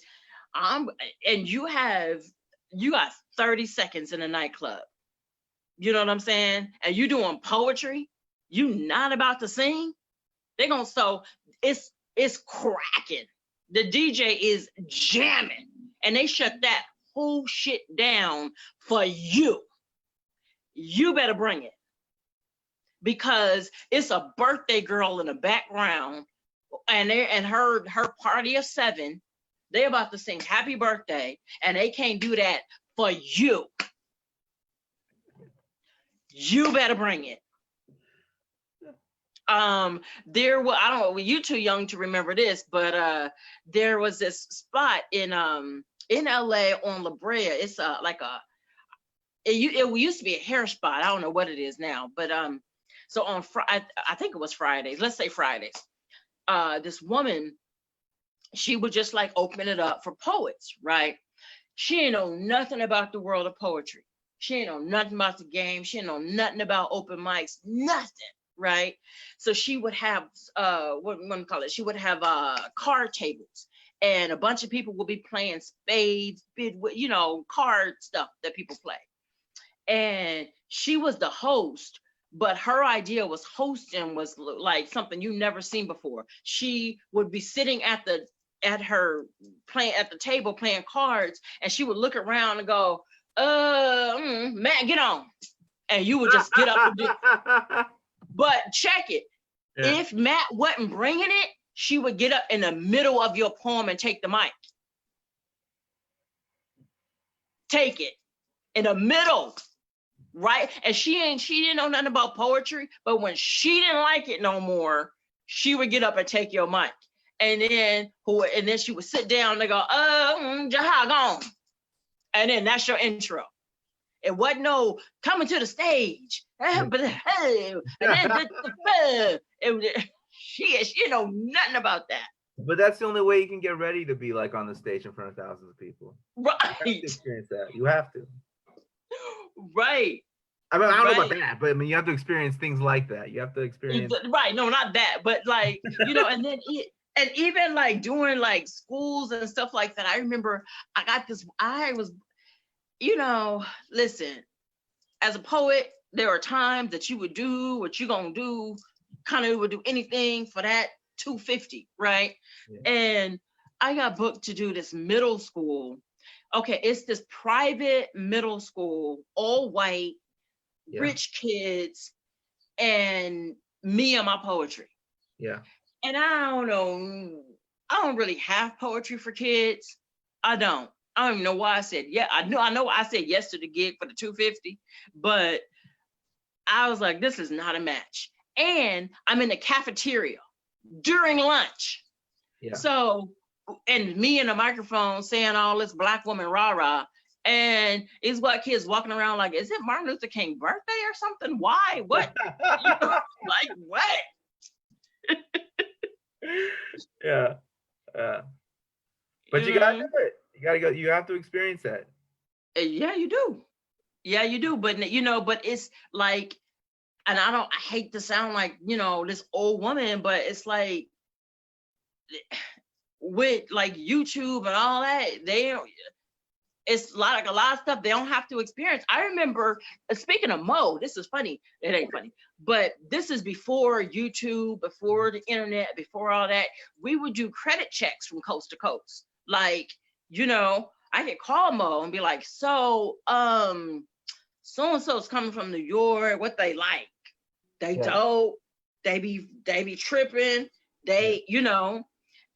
you got 30 seconds in a nightclub. You know what I'm saying? And you doing poetry, you not about to sing. It's cracking. The DJ is jamming, and they shut that whole shit down for you. You better bring it, because it's a birthday girl in the background, and her party of 7. They about to sing happy birthday, and they can't do that for you. You better bring it. There was, I don't know, you too young to remember this, but there was this spot in LA on La Brea. It's it used to be a hair spot. I don't know what it is now, but so on I think it was Fridays. Let's say Fridays. This woman, she would just like open it up for poets, right? She ain't know nothing about the world of poetry. She ain't know nothing about the game. She ain't know nothing about open mics, nothing, right? So she would have, she would have card tables, and a bunch of people would be playing spades, card stuff that people play. And she was the host, but her idea was hosting was like something you never seen before. She would be sitting at the table playing cards, and she would look around and go, Matt, get on. And you would just get up and do it. But check it. Yeah. If Matt wasn't bringing it, she would get up in the middle of your poem and take the mic. Take it in the middle, right? And she didn't know nothing about poetry, but when she didn't like it no more, she would get up and take your mic. And then she would sit down and go, Jaha, gone. And then that's your intro. It wasn't no coming to the stage. But she know nothing about that. But that's the only way you can get ready to be like on the stage in front of thousands of people. Right. You have to experience that. You have to. Right. I mean, I don't know about that, but I mean, you have to experience things like that. You have to experience. Right. No, not that. But like, and then and even like doing like schools and stuff like that. I remember listen, as a poet, there are times that you would do what you're going to do, kind of would do anything for that $250, right? Yeah. And I got booked to do this middle school. Okay, it's this private middle school, all white, yeah, rich kids, and me and my poetry. Yeah. And I don't know, I don't really have poetry for kids. I don't even know why I said, yeah, I know I said yes to the gig for the $250, but I was like, this is not a match. And I'm in the cafeteria during lunch. Yeah. So, and me in the microphone saying all this black woman rah-rah, and it's what kids walking around like, is it Martin Luther King birthday or something? Why? What? Like what? Yeah. But you gotta do it. You gotta go. You have to experience that. Yeah, you do. Yeah, you do. But but it's like, and I hate to sound like, this old woman, but it's like with like YouTube and all that, it's like a lot of stuff they don't have to experience. I remember, speaking of Mo, this is funny. It ain't funny, but this is before YouTube, before the internet, before all that. We would do credit checks from coast to coast. Like, I could call Mo and be like, so and so's coming from New York, what they like. They Yeah. dope, they be tripping, Yeah. they,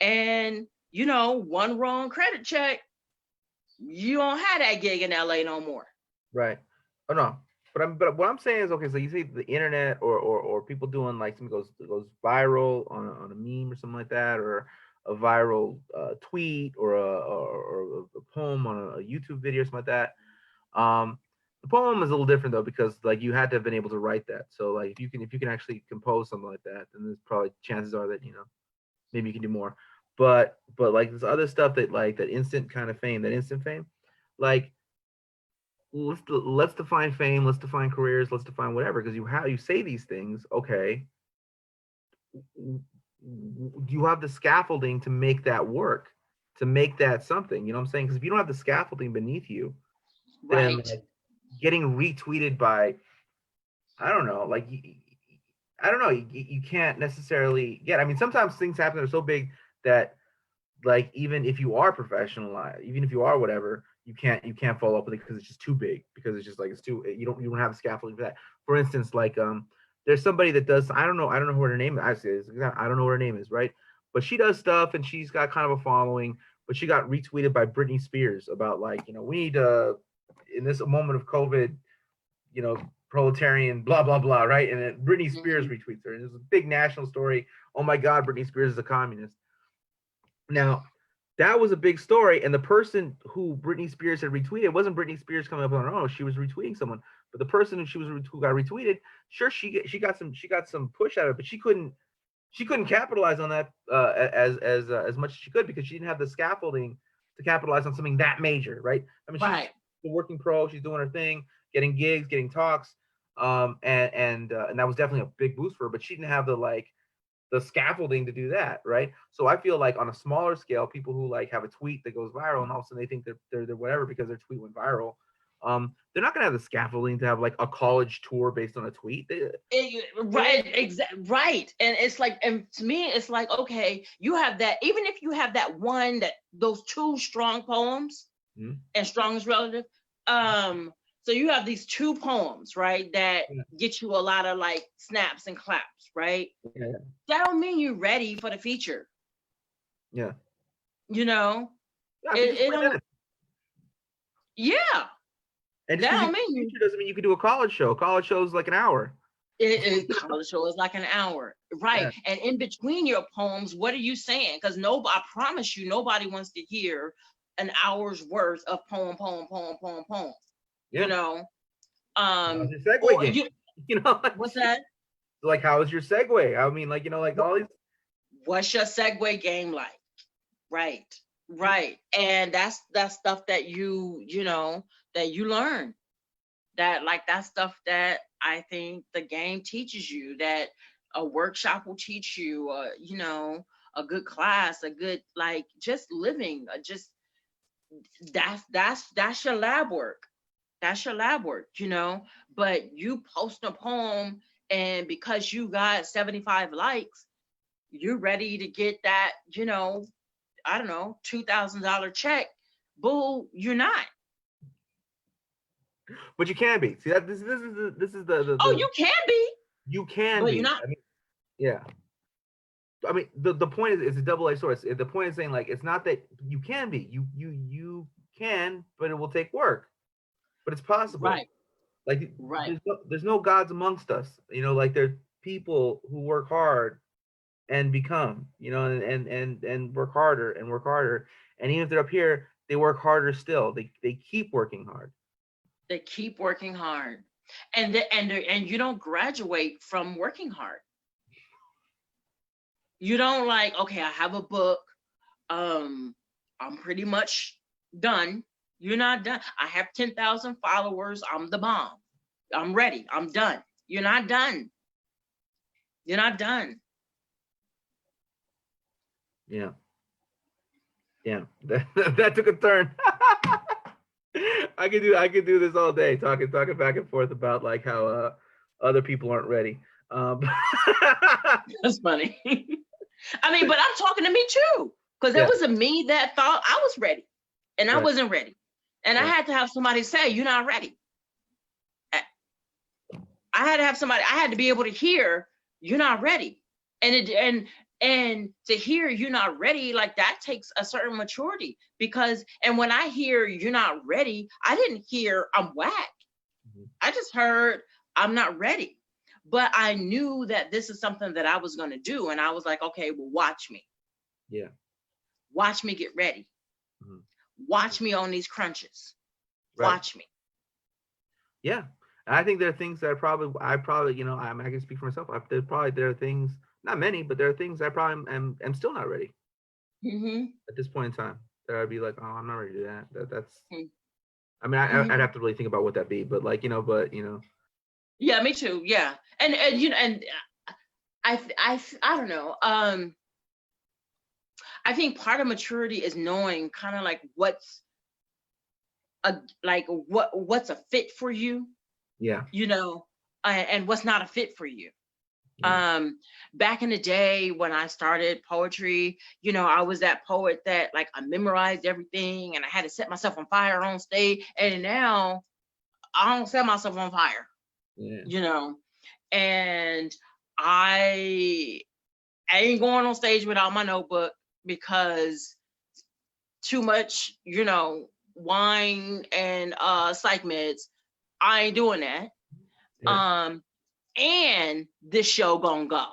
and one wrong credit check, you don't have that gig in LA no more. Right. Oh no. But what I'm saying is, okay, so you say the internet or people doing like something goes viral on a meme or something like that, or a viral tweet or a poem on a YouTube video or something like that. The poem is a little different though, because like you had to have been able to write that. So like if you can actually compose something like that, then there's probably chances are that maybe you can do more. But like this other stuff that like that instant kind of fame, that instant fame, like let's define fame, let's define careers, let's define whatever, because you say these things, okay, you have the scaffolding to make that work, to make that something, you know what I'm saying? Because if you don't have the scaffolding beneath you, then Right. like getting retweeted by, I don't know, like I don't know, you can't necessarily get, I mean, sometimes things happen that are so big that like even if you are professional, even if you are whatever, you can't follow up with it because it's just too big, because it's just like it's too, you don't have the scaffolding for that. For instance, like there's somebody that does, I don't know what her name actually is. I don't know what her name is, right? But she does stuff and she's got kind of a following, but she got retweeted by Britney Spears about like, we need in this moment of COVID, you know, proletarian, blah blah blah, right? And then Britney Spears Hmm. retweets her, and it's a big national story. Oh my God, Britney Spears is a communist. Now, that was a big story, and the person who Britney Spears had retweeted wasn't Britney Spears coming up on her own. She was retweeting someone, but the person who got retweeted, sure, she got some push out of it, but she couldn't capitalize on that as much as she could, because she didn't have the scaffolding to capitalize on something that major, right? I mean, she's Right. a working pro, she's doing her thing, getting gigs, getting talks, and that was definitely a big boost for her. But she didn't have the scaffolding to do that, right? So I feel like on a smaller scale, people who like have a tweet that goes viral and all of a sudden they think they're whatever because their tweet went viral. They're not gonna have the scaffolding to have like a college tour based on a tweet. Right, exactly, right. And it's like, and to me, it's like, okay, you have that, even if you have that one, that those two strong poems, Mhm. and strong is relative. So you have these two poems, right, that Yeah, get you a lot of like snaps and claps, right? yeah, That don't mean you're ready for the feature, yeah. you know? Yeah, It, features it don't, 3 minutes, yeah, and just that because you don't do mean a you. feature doesn't mean you can do a college show. College show is like an hour. College show is like an hour, Yeah, right? And in between your poems, what are you saying? Because I promise you, nobody wants to hear an hour's worth of poem. You yeah. know, How's your segue or game? you. You know, What's that? like how is your segue? I mean, like like all these. What's your segue game like? Right, Yeah, right. And that's stuff that that you learn. That's stuff that I think the game teaches you, that a workshop will teach you, a good class, a good, like, just living, just that's your lab work. That's your lab work, but you post a poem, and because you got 75 likes, you're ready to get that, I don't know, $2,000 check. Boo, you're not. but you can be. See that this is Oh, you can be, you can but you're be. not. I mean, yeah. I mean, the point is, it's a double-edged sword. The point is saying like it's not that you can be. You can, but it will take work. But it's possible. Right, Like right. there's no gods amongst us. Like there's people who work hard and become, and work harder and work harder. And even if they're up here, they work harder still. They keep working hard. They keep working hard, and you don't graduate from working hard. You don't, like, okay, I have a book. Um, I'm pretty much Done. You're not done. I have 10,000 followers. I'm the bomb. I'm ready. I'm done. You're not done. You're not done. Yeah. Yeah. That took a turn. I could do this all day, talking back and forth about like how other people aren't ready. That's funny. I mean, but I'm talking to me too, because it Yeah. was a me that thought I was ready, and I Right. wasn't ready, and I Right. had to have somebody say, "You're not ready." I had to have somebody. I had to be able to hear, "You're not ready," and to hear "you're not ready," like that takes a certain maturity. Because and when I hear "you're not ready," I didn't hear I'm whack. Mhm. I just heard I'm not ready. But I knew that this is something that I was going to do, and I was like, okay, well, watch me. Yeah. Watch me get ready. Mhm. Watch me on these crunches. Right. Watch me. Yeah. And I think there are things that I probably, you know, I can speak for myself. There are things, not many, but there are things I probably am still not ready Mm-hmm. at this point in time. That I'd be like, oh, I'm not ready to do that. That's. I mean, I'd Mm-hmm. have to really think about what that be, but like, you know. Yeah, me too. Yeah, and you know, and I don't know. I think part of maturity is knowing kind of like what's a like what's a fit for you, Yeah. you know, and what's not a fit for you. Yeah. Back in the day when I started poetry, you know, I was that poet that like I memorized everything and I had to set myself on fire on stage. And now I don't set myself on fire, Yeah. you know, and I ain't going on stage without my notebook because too much, you know, wine and psych meds. I ain't doing that. Yeah. Um, and this show gonna go.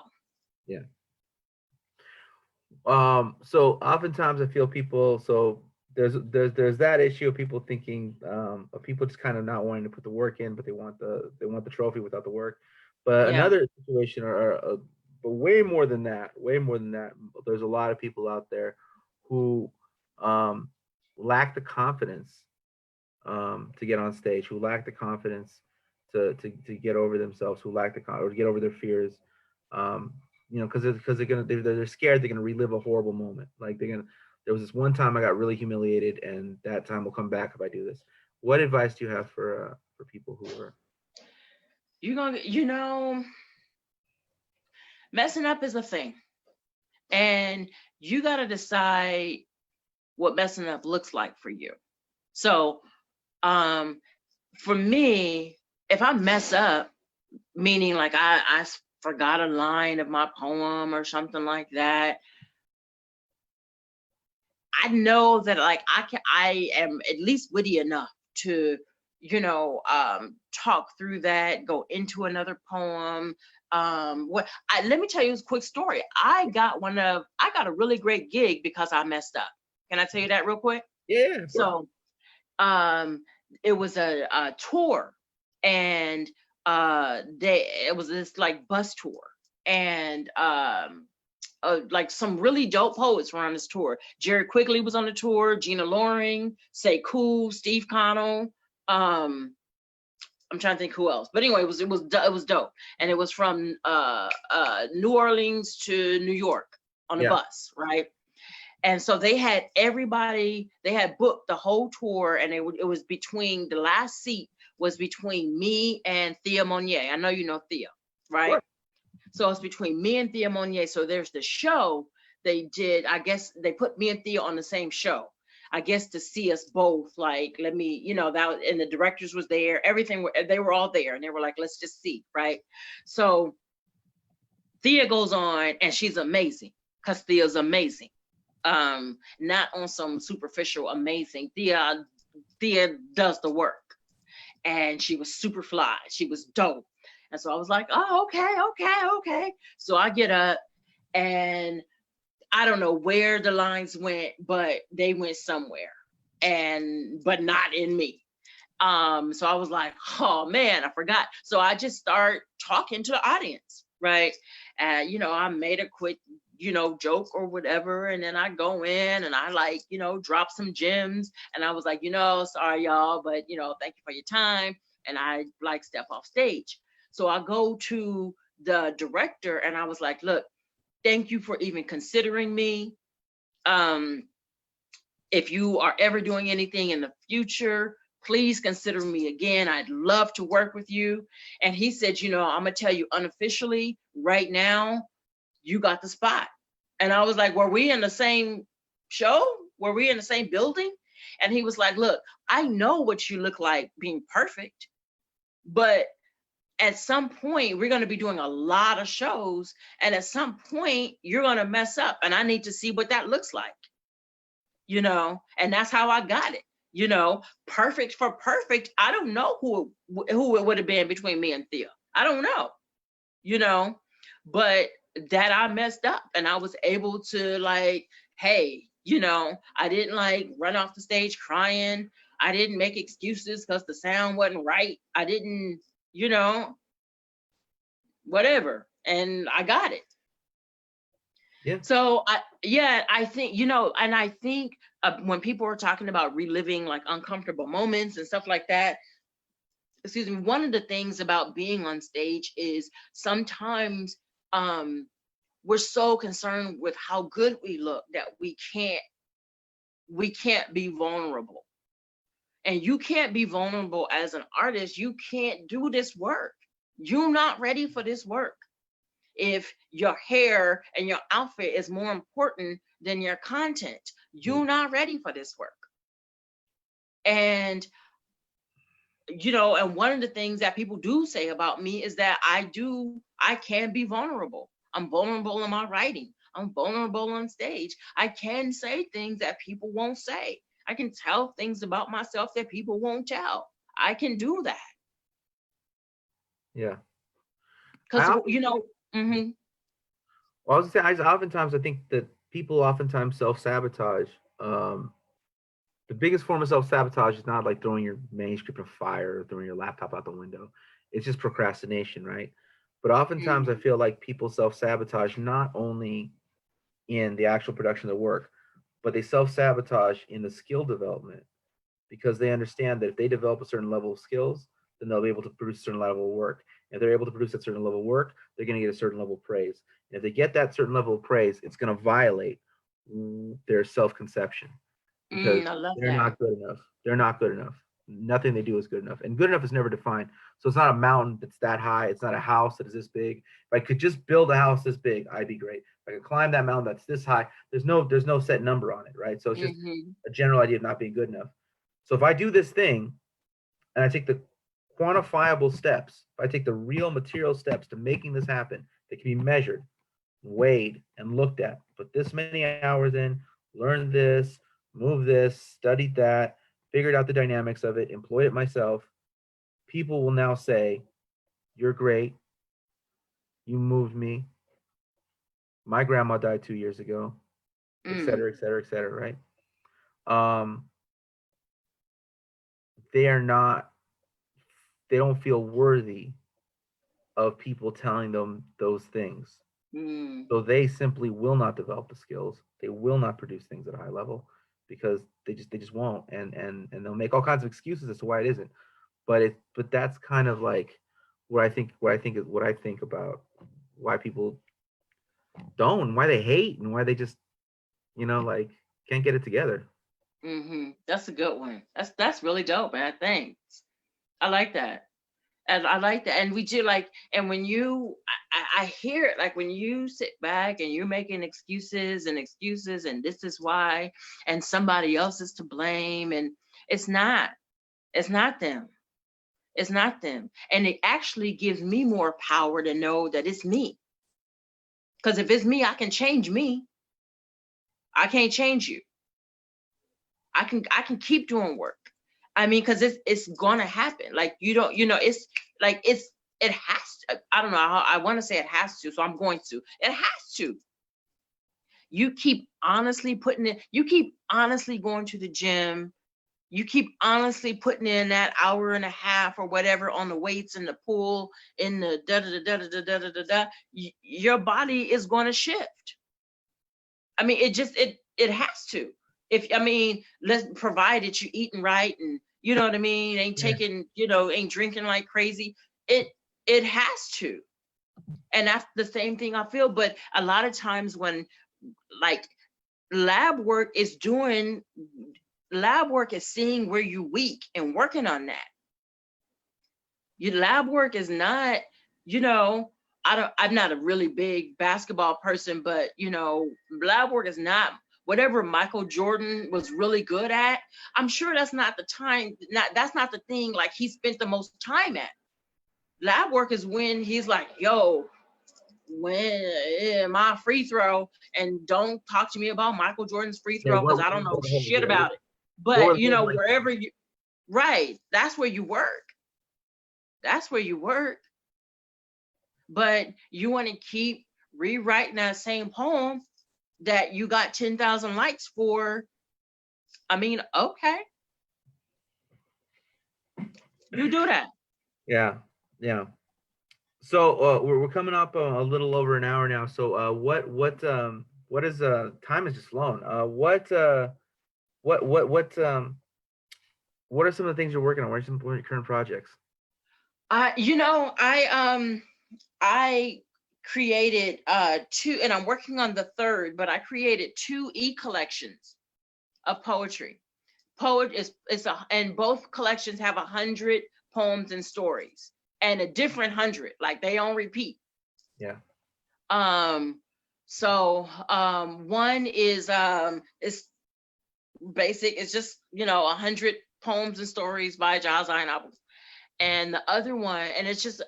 Yeah. So oftentimes I feel people, so there's that issue of people thinking, of people just kind of not wanting to put the work in, but they want the trophy without the work. But Yeah. another situation, but way more than that, there's a lot of people out there who um, lack the confidence to get on stage, who lack the confidence to get over themselves, who lack or to get over their fears. Um, you know, because they're scared they're gonna relive a horrible moment. Like they're gonna. There was this one time I got really humiliated, and that time will come back if I do this. What advice do you have for people who are? You're gonna, you know, messing up is a thing. And you got to decide what messing up looks like for you. So, um, for me, if I mess up, meaning like I forgot a line of my poem or something like that, I know that like I am at least witty enough to, you know, talk through that, go into another poem. Let me tell you a quick story. I got a really great gig because I messed up. Can I tell you that real quick? Yeah, of course. So it was a tour, and it was this like bus tour, and like some really dope poets were on this tour. Jerry Quigley was on the tour, Gina Loring, Say Cool, Steve Connell. I'm trying to think who else, but anyway, it was dope, and it was from New Orleans to New York on a Yeah. bus, right? And so they had everybody. They had booked the whole tour, and it was between the last seat was between me and Thea Monier. I know you know Thea, right? Sure. So it's between me and Thea Monier. So there's the show they did. I guess they put me and Thea on the same show. I guess to see us both, like, let me, you know, that, and the directors was there, everything, they were all there, and they were like, let's just see, right? So Thea goes on, and she's amazing, because Thea's amazing. Not on some superficial amazing. Thea does the work, and she was super fly. She was dope. And so I was like, oh, okay. So I get up, and I don't know where the lines went, but they went somewhere, but not in me. So I was like, oh man, I forgot. So I just start talking to the audience, right? You know, I made a quick, joke or whatever. And then I go in and I like, drop some gems. And I was like, sorry y'all, but thank you for your time. And I like step off stage. So I go to the director and I was like, look, thank you for even considering me. If you are ever doing anything in the future, please consider me again. I'd love to work with you. And he said, I'm gonna tell you unofficially right now, you got the spot. And I was like, were we in the same show? Were we in the same building? And he was like, look, I know what you look like being perfect, but at some point we're going to be doing a lot of shows, and at some point you're going to mess up, and I need to see what that looks like, and that's how I got it. Perfect for perfect, I don't know who it would have been between me and Thea. I don't know, but that I messed up, and I was able to like, hey, I didn't like run off the stage crying. I didn't make excuses because the sound wasn't right. I didn't, whatever. And I got it. Yeah. So I think, and I think when people are talking about reliving like uncomfortable moments and stuff like that, excuse me, one of the things about being on stage is sometimes we're so concerned with how good we look that we can't be vulnerable. And you can't be vulnerable as an artist. You can't do this work. You're not ready for this work. If your hair and your outfit is more important than your content, you're not ready for this work. And and one of the things that people do say about me is that I can be vulnerable. I'm vulnerable in my writing. I'm vulnerable on stage. I can say things that people won't say. I can tell things about myself that people won't tell. I can do that. Yeah. Because, Well, I was gonna say, oftentimes I think that people oftentimes self-sabotage. The biggest form of self-sabotage is not like throwing your manuscript in fire or throwing your laptop out the window. It's just procrastination, right? But oftentimes I feel like people self-sabotage not only in the actual production of the work, but they self-sabotage in the skill development, because they understand that if they develop a certain level of skills, then they'll be able to produce a certain level of work. If they're able to produce a certain level of work, they're going to get a certain level of praise. And if they get that certain level of praise, it's going to violate their self-conception, because I love they're that. not good enough. They're not good enough. Nothing they do is good enough. And good enough is never defined. So it's not a mountain that's that high. It's not a house that is this big. If I could just build a house this big, I'd be great. If I could climb that mountain that's this high, there's no set number on it, right? So it's just a general idea of not being good enough. So if I do this thing and I take the quantifiable steps, if I take the real material steps to making this happen that can be measured, weighed, and looked at, put this many hours in, learned this, moved this, studied that, figured out the dynamics of it, employed it myself, people will now say, you're great. You moved me. My grandma died 2 years ago, et cetera, et cetera, et cetera, right? They don't feel worthy of people telling them those things. So they simply will not develop the skills. They will not produce things at a high level because they just won't, and they'll make all kinds of excuses as to why it isn't. But that's kind of like what I think about why people don't, and why they hate, and why they just like can't get it together. That's a good one. That's really dope, man. Thanks. I like that. And I like that. And we do like, and when I hear it, like when you sit back and you're making excuses and this is why, and somebody else is to blame. And it's not them. It's not them. And it actually gives me more power to know that it's me. Because if it's me, I can change me. I can't change you. I can keep doing work. I mean, because it's gonna happen. Like it's like it has to. I don't know how I want to say it has to, so I'm going to. It has to. You keep honestly putting it. You keep honestly going to the gym. You keep honestly putting in that hour and a half or whatever on the weights in the pool, in the da da da da da da da da da. Your body is going to shift. I mean, it has to. If I mean, let's provide that you eating right and you know what I mean, ain't Yeah. taking, ain't drinking like crazy. It has to. And that's the same thing I feel. But a lot of times when like lab work is doing lab work is seeing where you weak and working on that. Your lab work is not, I'm not a really big basketball person, but lab work is not whatever Michael Jordan was really good at. I'm sure that's not the time, that's not the thing like he spent the most time at. Lab work is when he's like, yo, when my free throw, and don't talk to me about Michael Jordan's free Yeah. throw because I don't know What the holes? shit Yeah. about it. What But were the holes like? wherever you right, that's where you work. That's where you work. But you want to keep rewriting that same poem that you got 10,000 likes for. I mean, okay, you do that. Yeah. Yeah. So we're coming up a little over an hour now. So what is time has just flown. What are some of the things you're working on? What are some of your current projects? I created two, and I'm working on the third, but I created two e-collections of poetry. And both collections have 100 poems and stories, and a different 100, like they don't repeat. Yeah. So one is basic, it's just 100 poems and stories by Jaha Zainabu. And the other one, and it's just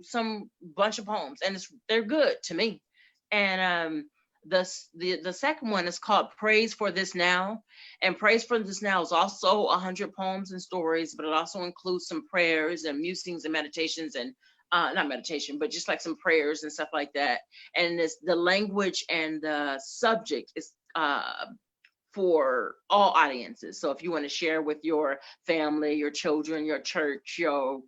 some bunch of poems, and they're good to me. And the second one is called Praise for This Now, and Praise for This Now is also 100 poems and stories, but it also includes some prayers and musings and meditations, and not meditation, but just like some prayers and stuff like that. And it's the language and the subject is for all audiences. So if you want to share with your family, your children, your church, your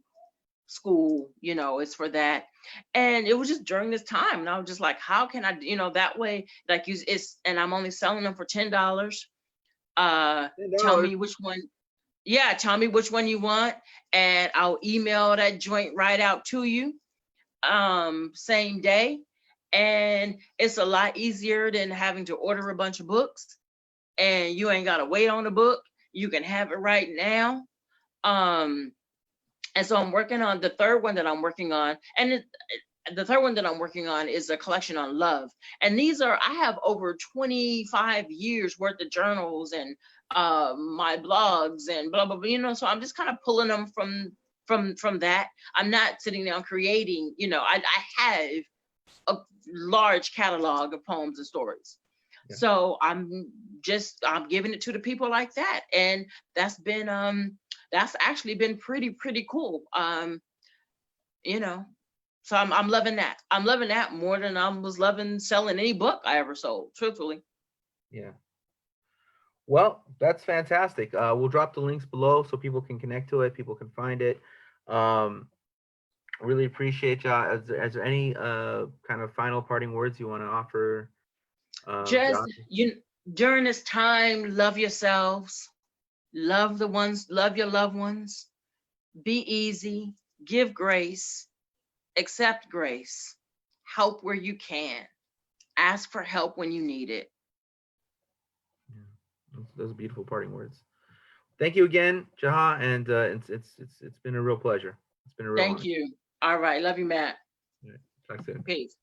school, it's for that. And it was just during this time, and I was just like, how can I, that way, like and I'm only selling them for $10. Tell me which one. Yeah, tell me which one you want, and I'll email that joint right out to you same day. And it's a lot easier than having to order a bunch of books, and you ain't got to wait on the book. You can have it right now. And so I'm working on the third one that I'm working on. And the third one that I'm working on is a collection on love. And I have over 25 years worth of journals and my blogs and blah, blah, blah, so I'm just kind of pulling them from that. I'm not sitting down creating, I have a large catalog of poems and stories. Yeah. So I'm giving it to the people like that. And that's actually been pretty cool. So I'm loving that. I'm loving that more than I was loving selling any book I ever sold, truthfully. Yeah. Well, that's fantastic. We'll drop the links below so people can connect to it, people can find it. Really appreciate you. Is there any kind of final parting words you want to offer? During this time, love yourselves, love your loved ones, be easy, give grace, accept grace, help where you can, ask for help when you need it. Yeah, those are beautiful parting words. Thank you again, Jaha, and it's been a real pleasure. It's been a real honor. Thank you. All right, love you, Matt. All right, talk soon. Peace.